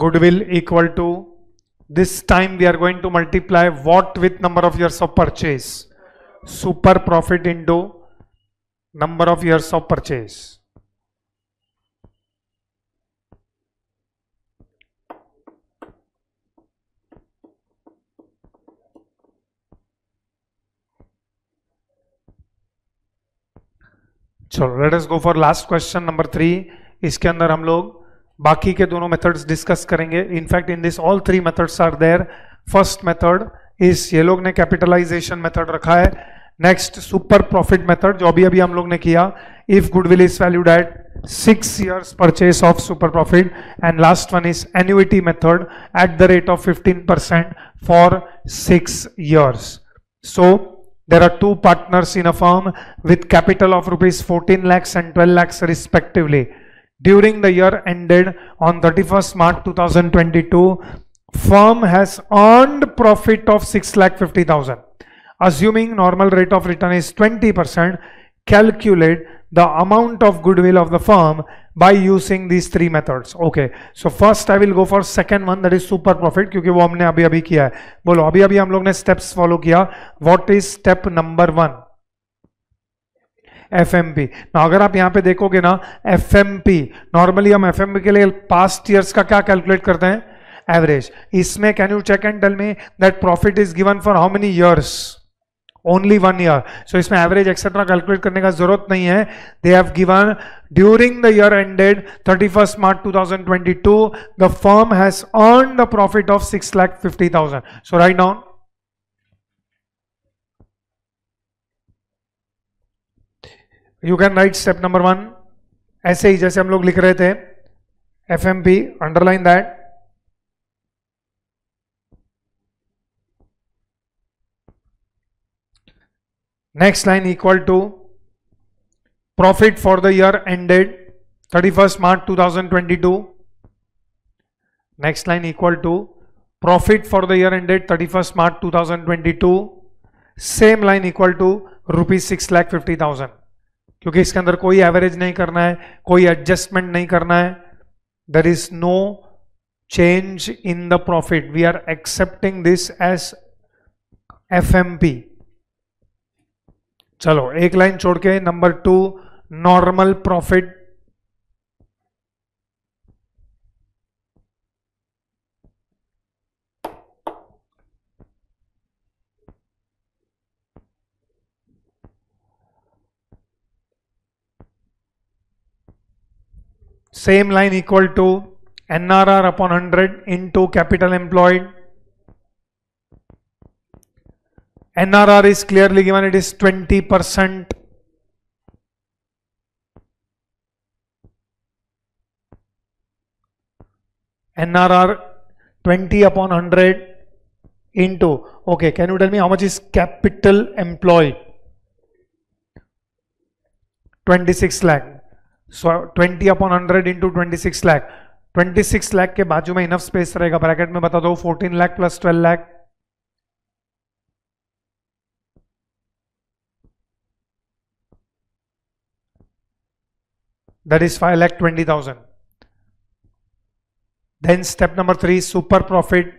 Speaker 1: goodwill equal to, this time we are going to multiply what with number of years of purchase? Super profit into number of years of purchase. चलो let us go for last question number 3. इसके अंदर हम लोग बाकी के दोनों methods discuss करेंगे. In fact in this all 3 methods are there. First method is ये लोग ने कैपिटलाइजेशन मेथड रखा है. नेक्स्ट सुपर प्रॉफिट मेथड जो अभी अभी हम लोग ने किया, if goodwill is valued at 6 years purchase of super profit. And last one is annuity method at the rate of 15% for 6 years. So there are 2 partners in a firm with capital of rupees 14 lakhs and 12 lakhs respectively. During the year ended on 31st March 2022, firm has earned profit of 6,50,000. Assuming normal rate of return is 20%, calculate the amount of goodwill of the firm by using these 3 methods. Okay, so first I will go for second one, that is super profit, क्योंकि वो हमने अभी अभी किया है. बोलो अभी अभी हम लोग ने steps follow किया. What is step number 1? FMP. ना अगर आप यहां पे देखोगे ना FMP, नॉर्मली हम FMP के लिए पास्ट ईयर्स का क्या कैलकुलेट करते हैं? एवरेज. इसमें can you check and tell me that profit is given for how many years? Only 1 year. सो इसमें एवरेज एक्सेट्रा कैलकुलेट करने का जरूरत नहीं है. They have given during the year ended 31st March 2022 the firm has earned the profit of 6,50,000. So write down. You can write step number 1 ऐसे ही जैसे हम लोग लिख रहे थे. FMP, underline that. Next line equal to profit for the year ended 31st March 2022. Next line equal to profit for the year ended 31st March 2022. Same line equal to rupees 6,50,000. क्योंकि इसके अंदर कोई एवरेज नहीं करना है, कोई adjustment नहीं करना है. There is no change in the profit. We are accepting this as FMP. चलो एक लाइन छोड़ के number 2 normal profit. Same line equal to NRR upon 100 into capital employed. NRR is clearly given, it is 20%. NRR 20 upon 100 into, okay, can you tell me how much is capital employed? 26 lakh. So 20 upon 100 into 26 lakh. 26 lakh के बाजू में enough space रहेगा. Bracket में बता दो 14 lakh plus 12 lakh. That is 5,20,000. Then step number 3, super profit.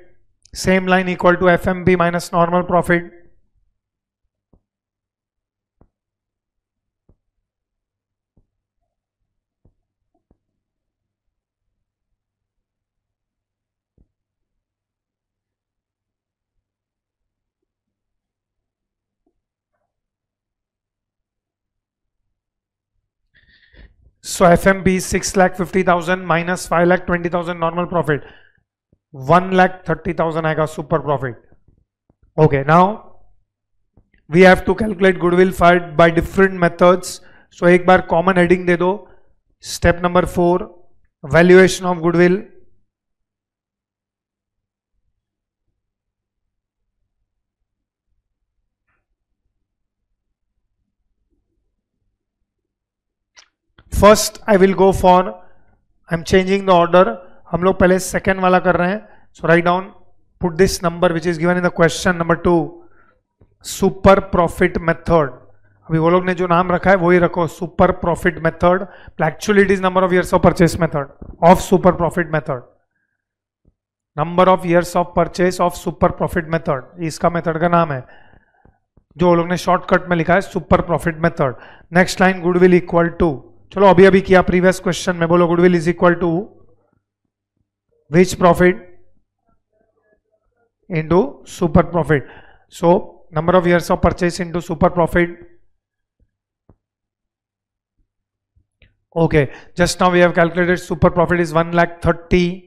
Speaker 1: Same line, equal to FMP minus normal profit. So FMP is 6,50,000 minus 5,20,000 normal profit. 1,30,000 आएगा super profit. Okay, now we have to calculate goodwill by different methods. So एक बार common heading दे दो. Step number 4, valuation of goodwill. First I will go for, I'm changing the order. हम लोग पहले second वाला कर रहे हैं. So write down, put this number which is given in the question number 2, super profit method. अभी वो लोग ने जो नाम रखा है वही रखो, super profit method. Actually it is number of years of purchase method of super profit method. Number of years of purchase of super profit method, इसका मेथड का नाम है, जो वो लोग ने शॉर्टकट में लिखा है super profit method. Next line, goodwill equal to, चलो अभी अभी किया प्रीवियस क्वेश्चन में, बोलो goodwill is equal to which profit into super profit. So number of years of purchase into super profit. Okay, just now we have calculated super profit is 1,30,000.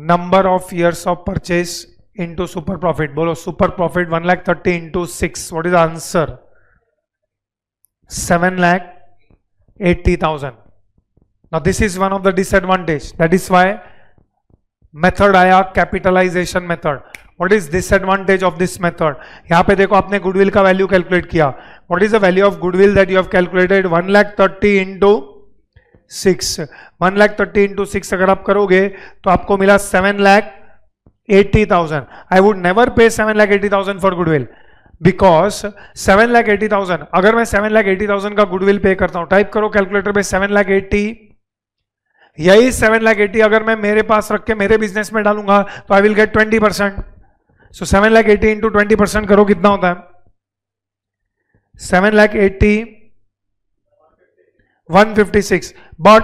Speaker 1: Number of years of purchase into super profit. बोलो super profit 1,30,000 into 6. What is the answer? 7,80,000. Now this is one of the disadvantage. That is why method आया capitalization method. What is disadvantage of this method? यहाँ पे देखो आपने goodwill का value calculate किया. What is the value of goodwill that you have calculated? 1,30,000 into 6. 1,30,000 into 6 अगर आप करोगे तो आपको मिला 7,80,000. I would never pay 7,80,000 for goodwill because 7,80,000, अगर मैं 7,80,000 का goodwill पे करता हूं, टाइप करो कैलकुलेटर पे 7,80,000, यही 7,80,000 अगर मैं मेरे पास रख के मेरे बिजनेस में डालूंगा तो I will get 20%. So 7,80,000 into 20% करो, कितना होता है? 7,80,000 156. बट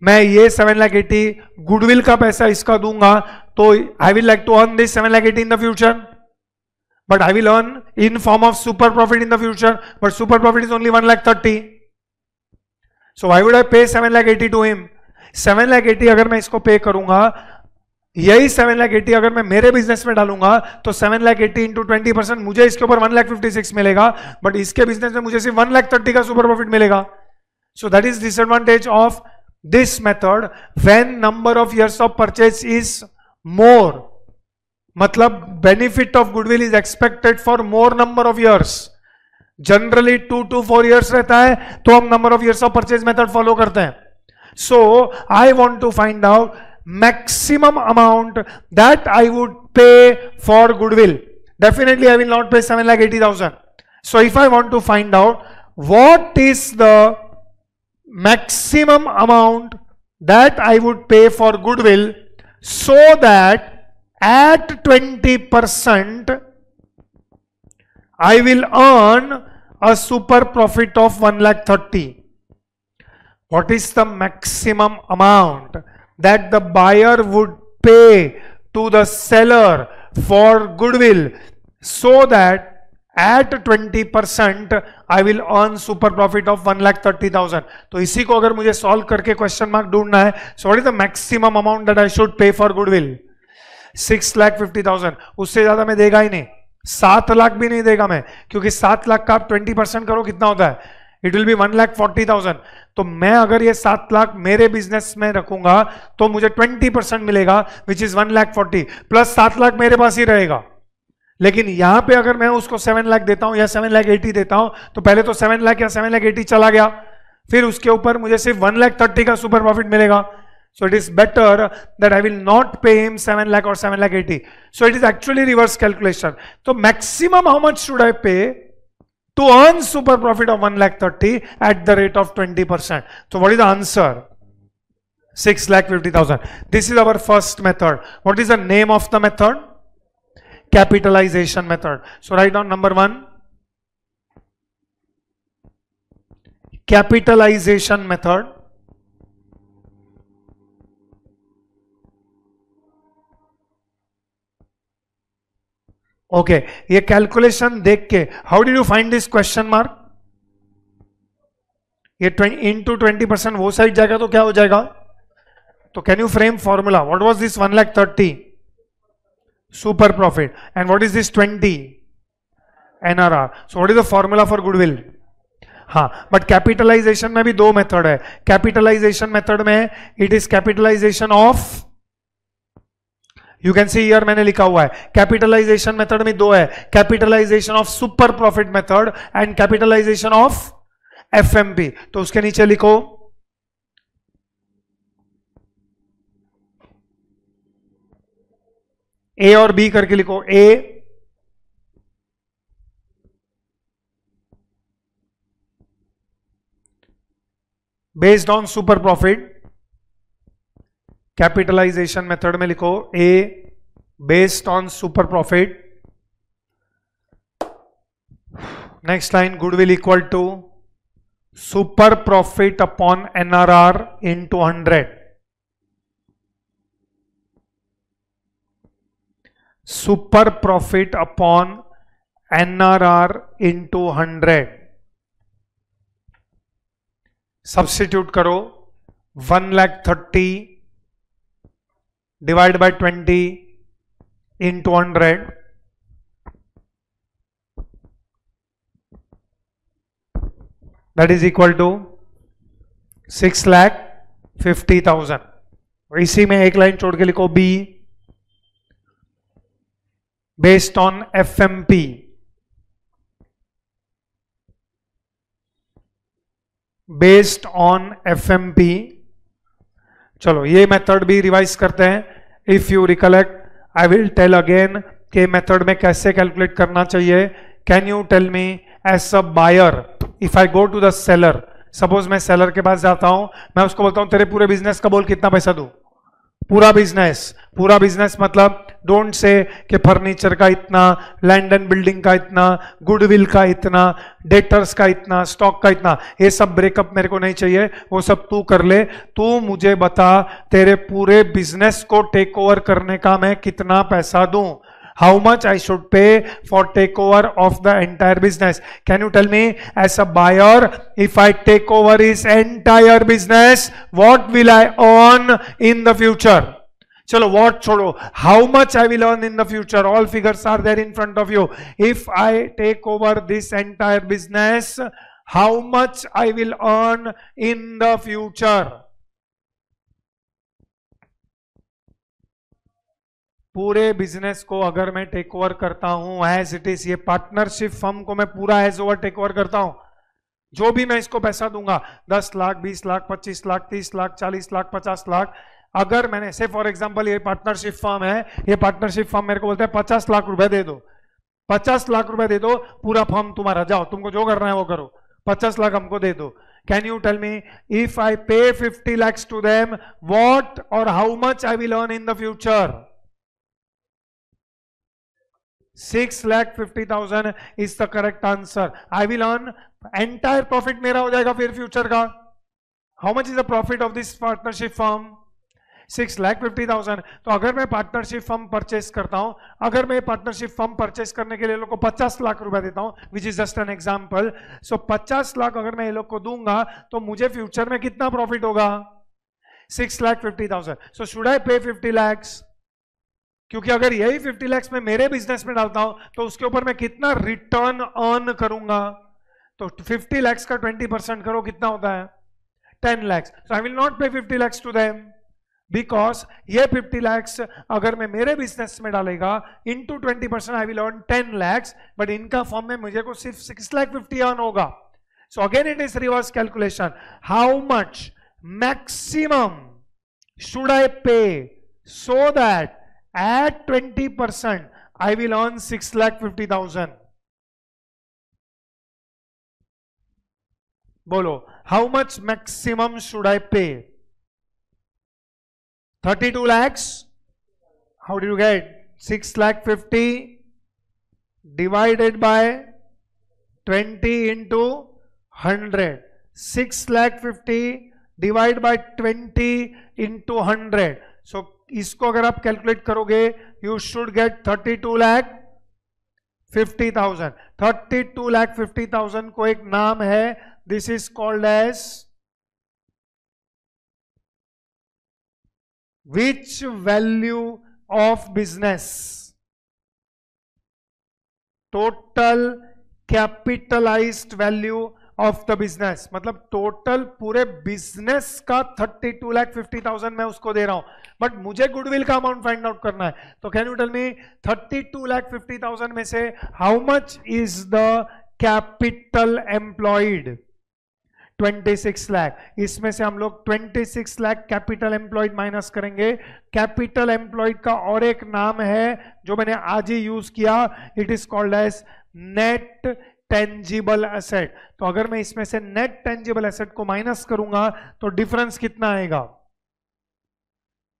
Speaker 1: मैं ये 7,80,000 गुडविल का पैसा इसका दूंगा तो I will like to earn this 7,80,000 in the future, but I will earn in form of super profit in the future, but super profit is only 1,30,000. So why would I pay 7,80,000 to him? 7,80,000 अगर मैं इसको पे करूंगा, यही 7,80,000 अगर मैं मेरे business में डालूंगा तो 7,80,000 इंटू 20% मुझे इसके ऊपर 1,56,000 मिलेगा, बट इसके बिजनेस में मुझे सिर्फ 1,30,000 का सुपर प्रॉफिट मिलेगा. So that is disadvantage of this method when number of years of purchase is more. मतलब benefit of goodwill is expected for more number of years. Generally 2 to 4 years रहता है तो हम number of years of purchase method follow करते हैं. So I want to find out maximum amount that I would pay for goodwill. Definitely I will not pay 7,80,000. So if I want to find out what is the maximum amount that I would pay for goodwill so that at 20% I will earn a super profit of 1,30,000. What is the maximum amount that the buyer would pay to the seller for goodwill so that at 20% I will earn super profit of 1,30,000. तो इसी को अगर मुझे solve करके question mark ढूंढना है, so what is the maximum amount that I should pay for goodwill? 6,50,000. उससे ज्यादा मैं देगा ही नहीं, 7 लाख भी नहीं देगा मैं, क्योंकि 7 लाख का आप 20% करो कितना होता है? It will B 1,40,000. तो मैं अगर ये 7 लाख मेरे बिजनेस में रखूंगा तो मुझे 20% मिलेगा विच इज 1,40,000 प्लस 7 लाख मेरे पास ही रहेगा. लेकिन यहां पे अगर मैं उसको 7 लाख देता हूं या 7,80,000 देता हूं, तो पहले तो 7 लाख या 7,80,000 चला गया, फिर उसके ऊपर मुझे सिर्फ 1,30,000 का सुपर प्रॉफिट मिलेगा. So it is better that I will not pay him 7 lakh or 7,80,000. So it is actually reverse calculation. So maximum how much should I pay to earn super profit of 1,30,000 at the rate of 20%? So what is the answer? 6,50,000. This is our first method. What is the name of the method? Capitalization method. So write down number 1. Capitalization method. Okay ये calculation देख के how did you find this question mark? ये into 20% वो side जाएगा तो क्या हो जाएगा? तो can you frame formula? What was this 1,30,000 super profit and what is this 20 NRR? So what is the formula for goodwill? हाँ, बट कैपिटलाइजेशन में भी दो मेथड है. कैपिटलाइजेशन मेथड में it is capitalization of, you can see here मैंने लिखा हुआ है कैपिटलाइजेशन मेथड में दो है, capitalization of super profit method and capitalization of FMP. तो उसके नीचे लिखो ए और बी करके लिखो. A based on super profit, capitalization method में लिखो A based on super profit. Next line goodwill equal to super profit upon NRR into 100. Super profit upon NRR into 100. Substitute करो 1,30,000 divide by 20 into 100. That is equal to 6,50,000. इसी में एक line छोड़ के लिखो b based on FMP. Based on FMP. चलो ये method भी रिवाइज करते हैं. If you recollect I will tell again कि मेथड में कैसे कैलकुलेट करना चाहिए. Can you tell me as a buyer, if I go to the seller, suppose मैं सेलर के पास जाता हूं, मैं उसको बोलता हूं तेरे पूरे बिजनेस का बोल कितना पैसा दूं? पूरा बिजनेस. पूरा बिजनेस मतलब डोंट से कि फर्नीचर का इतना, लैंड एंड बिल्डिंग का इतना, गुडविल का इतना, डेटर्स का इतना, स्टॉक का इतना. ये सब ब्रेकअप मेरे को नहीं चाहिए, वो सब तू कर ले. तू मुझे बता तेरे पूरे बिजनेस को टेक ओवर करने का मैं कितना पैसा दूं? How much I should pay for takeover of the entire business? Can you tell me as a buyer, if I take over his entire business, what will I earn in the future? चलो what छोड़ो, how much I will earn in the future? All figures are there in front of you. If I take over this entire business, how much I will earn in the future? पूरे business को अगर मैं take over करता हूं as it is, ये partnership firm को मैं पूरा एज ओवर टेक ओवर करता हूं, जो भी मैं इसको पैसा दूंगा 10 लाख, 20 लाख, 25 लाख, 30 लाख, 40 लाख, 50 लाख, अगर मैंने से फॉर एग्जांपल ये पार्टनरशिप फर्म है, ये पार्टनरशिप फर्म मेरे को बोलता है 50 लाख रुपए दे दो, 50 लाख रुपए दे दो, पूरा फर्म तुम्हारा, जाओ तुमको जो करना है वो करो, 50 लाख हमको दे दो. Can you tell me if I pay 50 lakhs to them, what or how much I will earn in the future? 6,50,000 is the correct answer. I will earn entire profit मेरा हो जाएगा फिर फ्यूचर का. How much is the profit of this partnership firm? 6,50,000. तो अगर मैं partnership firm purchase करता हूं, अगर मैं पार्टनरशिप फर्म परचेस करने के लिए लोग को 50 लाख रुपए देता हूं, which is just an example, so 50 lakh अगर मैं ये लोग को दूंगा तो मुझे फ्यूचर में कितना प्रॉफिट होगा? 6,50,000. सो शुड आई पे 50 lakhs? क्योंकि अगर यही 50 lakhs में मेरे बिजनेस में डालता हूं तो उसके ऊपर मैं कितना रिटर्न अर्न करूंगा? तो 50 lakhs का 20% करो, कितना होता है? 10 lakhs. So I will not pay 50 lakhs to them. Because ये 50 lakhs अगर मैं मेरे बिजनेस में डालेगा into 20% I will earn 10 lakhs, but इनका फॉर्म में मुझे को सिर्फ 6,50,000 अर्न होगा. So again it is reverse calculation. How much maximum should I पे so that at 20% I will earn 6,50,000. बोलो, how much maximum should I pay? 32 lakhs. How did you get 6,50,000 divided by 20 into 100? 6,50,000 divided by 20 into 100. So इसको अगर आप calculate करोगे you should get 32,50,000. 32,50,000 को एक नाम है, this is called as which value of business? Total capitalized value of the business. मतलब total पूरे बिजनेस का 32,50,000 मैं उसको दे रहा हूं, बट मुझे गुडविल का अमाउंट फाइंड आउट करना है. तो कैन यू टेल मी 32,50,000 में से how much is the capital employed? 26 lakh. इसमें से हम लोग 26 लाख कैपिटल एम्प्लॉयड माइनस करेंगे. कैपिटल एम्प्लॉयड का और एक नाम है जो मैंने आज ही यूज किया, it is called as net tangible asset. तो अगर मैं इसमें से नेट टेंजिबल एसेट को माइनस करूंगा तो डिफरेंस कितना आएगा?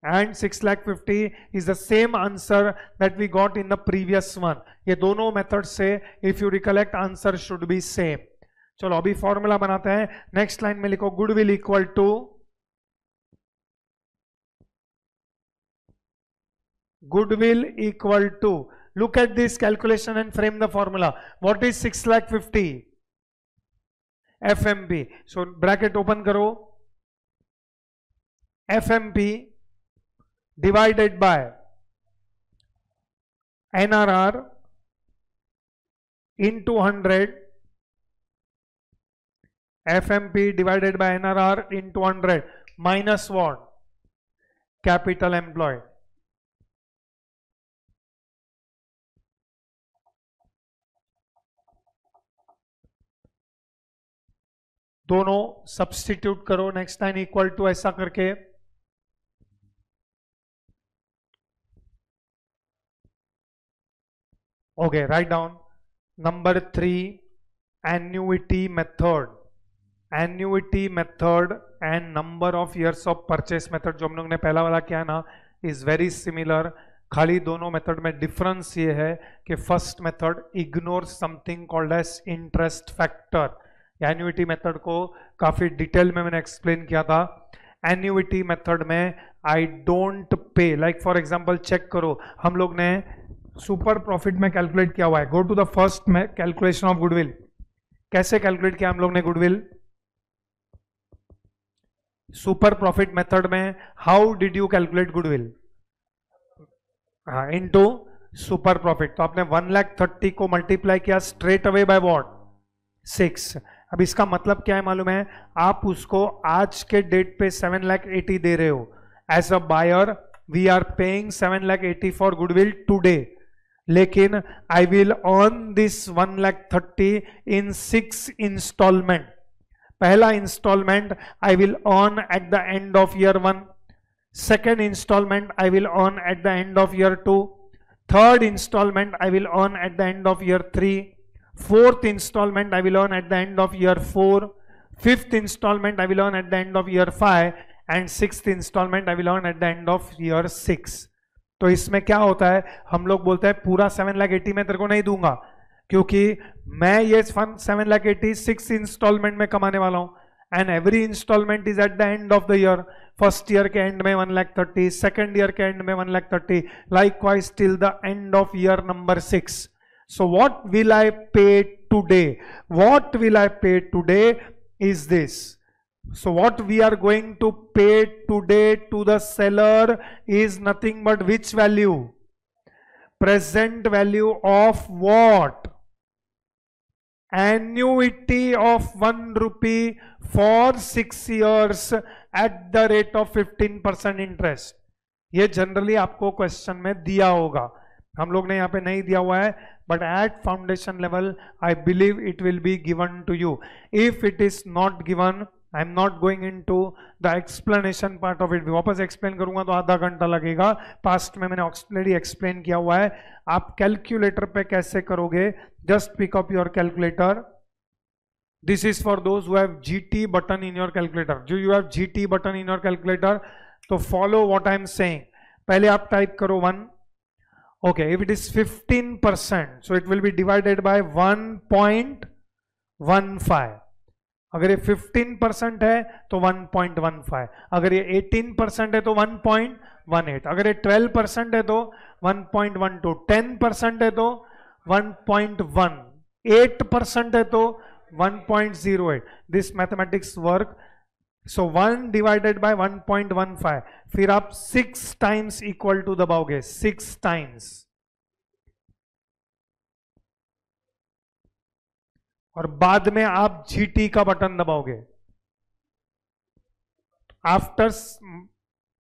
Speaker 1: And 6,50,000 is the same answer that we got in the previous one. ये दोनों मेथड से if you recollect answer should be same. चलो अभी फॉर्मूला बनाते हैं. नेक्स्ट लाइन में लिखो goodwill equal to look at this calculation and frame the formula. What is 6,50,000? FMP. So bracket open karo. FMP divided by NRR into 100. FMP divided by NRR into 100 minus what? Capital employed. दोनों substitute करो. Next line equal to ऐसा करके okay. Write down number 3 annuity method. Annuity method and number of years of purchase method जो हम लोग ने पहला वाला किया ना इज वेरी सिमिलर. खाली दोनों मेथड में डिफरेंस ये है कि first method ignore something called as interest factor. Annuity method को काफी डिटेल में मैंने एक्सप्लेन किया था. एन्युइटी मेथड में I don't pay. Like for example check करो, हम लोग ने सुपर प्रॉफिट में कैलकुलेट किया हुआ है. गो टू द फर्स्ट में कैलकुलेशन ऑफ गुडविल. कैसे कैलकुलेट किया हम लोग ने गुडविल? सुपर प्रॉफिट मेथड में how did you calculate goodwill? Into super profit. तो आपने 1,30,000 को मल्टीप्लाई किया स्ट्रेट अवे बाय व्हाट? 6. अब इसका मतलब क्या है मालूम है? आप उसको आज के डेट पे 7,80,000 दे रहे हो. As a buyer we are paying 7,80,000 for goodwill today, लेकिन I will earn this 1,30,000 in 6 installment. पहला installment I will earn at the end of year 1. Second installment I will earn at the end of year 2. Third installment I will earn at the end of year 3. Fourth installment I will earn at the end of year 4. Fifth installment I will earn at the end of year 5. And sixth installment I will earn at the end of year 6. तो इसमें क्या होता है, हम लोग बोलते हैं पूरा 7,80,000 मैं तेरे को नहीं दूंगा, क्योंकि मैं ये फंड 7,80,000 6 इंस्टॉलमेंट में कमाने वाला हूं. And every instalment is at the end of the year. First year के एंड में 1,30,000, सेकेंड ईयर के एंड में 1,30,000, likewise till the end of year number 6. So what will I pay today? What will I pay today is this. So what we are going to pay today to the seller is nothing but which value? Present value of what? Annuity of 1 rupee for 6 years at the rate of 15% interest. ये generally आपको question में दिया होगा, हम लोग ने यहाँ पे नहीं दिया हुआ है, but at foundation level I believe it will be given to you. If it is not given, I am not going into the explanation part of it. वापस एक्सप्लेन करूंगा तो आधा घंटा लगेगा, पास्ट में मैंने ऑलरेडी एक्सप्लेन किया हुआ है। आप कैलकुलेटर पे कैसे करोगे, just pick up your calculator. This is for those who have GT button in your calculator. जो you have GT button in your calculator, तो follow what I am saying. पहले आप टाइप करो 1। okay, if it is 15%, so it will be divided by 1.15। अगर ये 15% है तो 1.15, अगर ये 18% है तो 1.18, अगर ये 12% है तो 1.12, 10% है तो 1.1, 8% है तो 1.08। This mathematics work. So 1 divided by 1.15, फिर आप 6 टाइम्स इक्वल टू दबाओगे, 6 टाइम्स, और बाद में आप GT का बटन दबाओगे। आफ्टर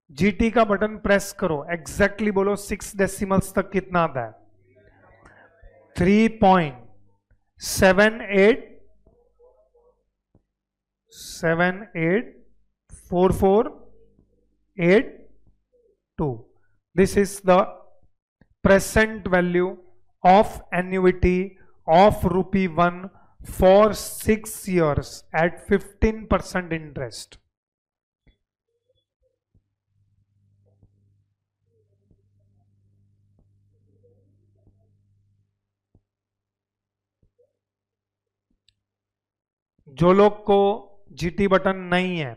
Speaker 1: GT का बटन प्रेस करो, एग्जैक्टली बोलो 6 डेसिमल्स तक कितना आता है? 3.784482। This is the present value of annuity of ₹1 for 6 years at 15% interest। जो लोग को GT बटन नहीं है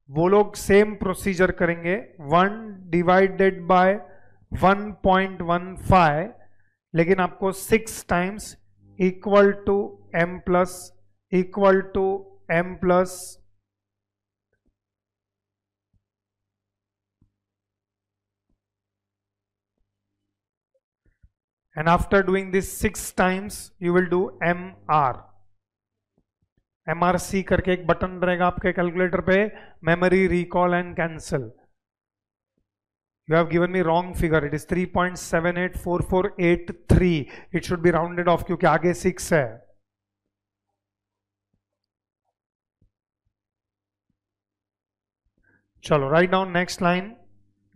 Speaker 1: वो लोग सेम प्रोसीजर करेंगे, 1 डिवाइडेड बाय 1.15, लेकिन आपको 6 times equal to M plus and after doing this 6 times you will do MRC करके एक बटन रहेगा आपके कैलकुलेटर पे, memory recall and cancel. You have given me wrong figure, it is 3.784483, it should be rounded off क्योंकि आगे 6 है। चलो right down next line,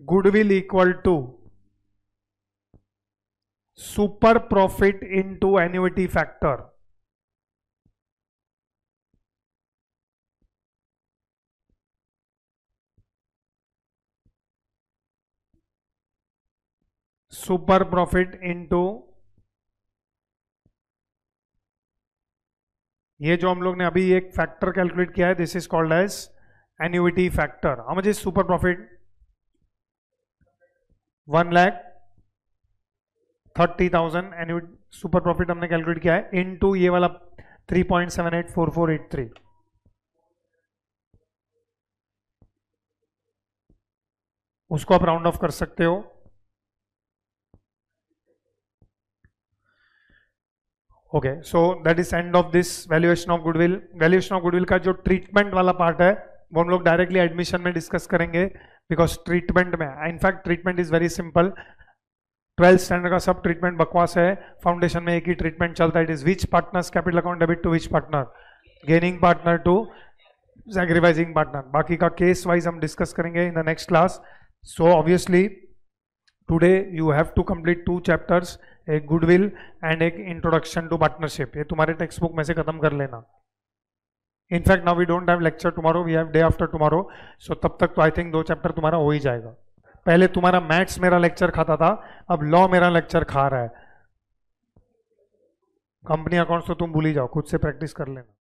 Speaker 1: goodwill equal to super profit into annuity factor. Super profit into, ये जो हम लोग ने अभी एक फैक्टर कैलकुलेट किया है, this is called as annuity factor. How much is super profit? 1,30,000 annuity super profit हमने कैलकुलेट किया है, इनटू ये वाला 3.784483। उसको आप राउंड ऑफ कर सकते हो। Okay, so that is end of this valuation of goodwill. Valuation of goodwill का जो ट्रीटमेंट वाला पार्ट है वो हम लोग डायरेक्टली एडमिशन में डिस्कस करेंगे, बिकॉज ट्रीटमेंट में, in fact treatment is very simple. 12th standard का सब ट्रीटमेंट बकवास है, फाउंडेशन में एक ही ट्रीटमेंट चलता है, it is which partners capital account debit to which partner, gaining partner to sacrificing partner. बाकी का केस वाइज हम डिस्कस करेंगे in the next class. So obviously today you have to complete 2 chapters, एक goodwill and एक introduction to partnership. ये तुम्हारे text book में से खत्म कर लेना। In fact now we don't have lecture tomorrow, we have day after tomorrow, so तब तक तो आई थिंक 2 चैप्टर तुम्हारा हो ही जाएगा। पहले तुम्हारा मैथ्स मेरा लेक्चर खाता था, अब लॉ मेरा लेक्चर खा रहा है। कंपनी अकाउंट्स तो तुम भूल ही जाओ, खुद से प्रैक्टिस कर लेना।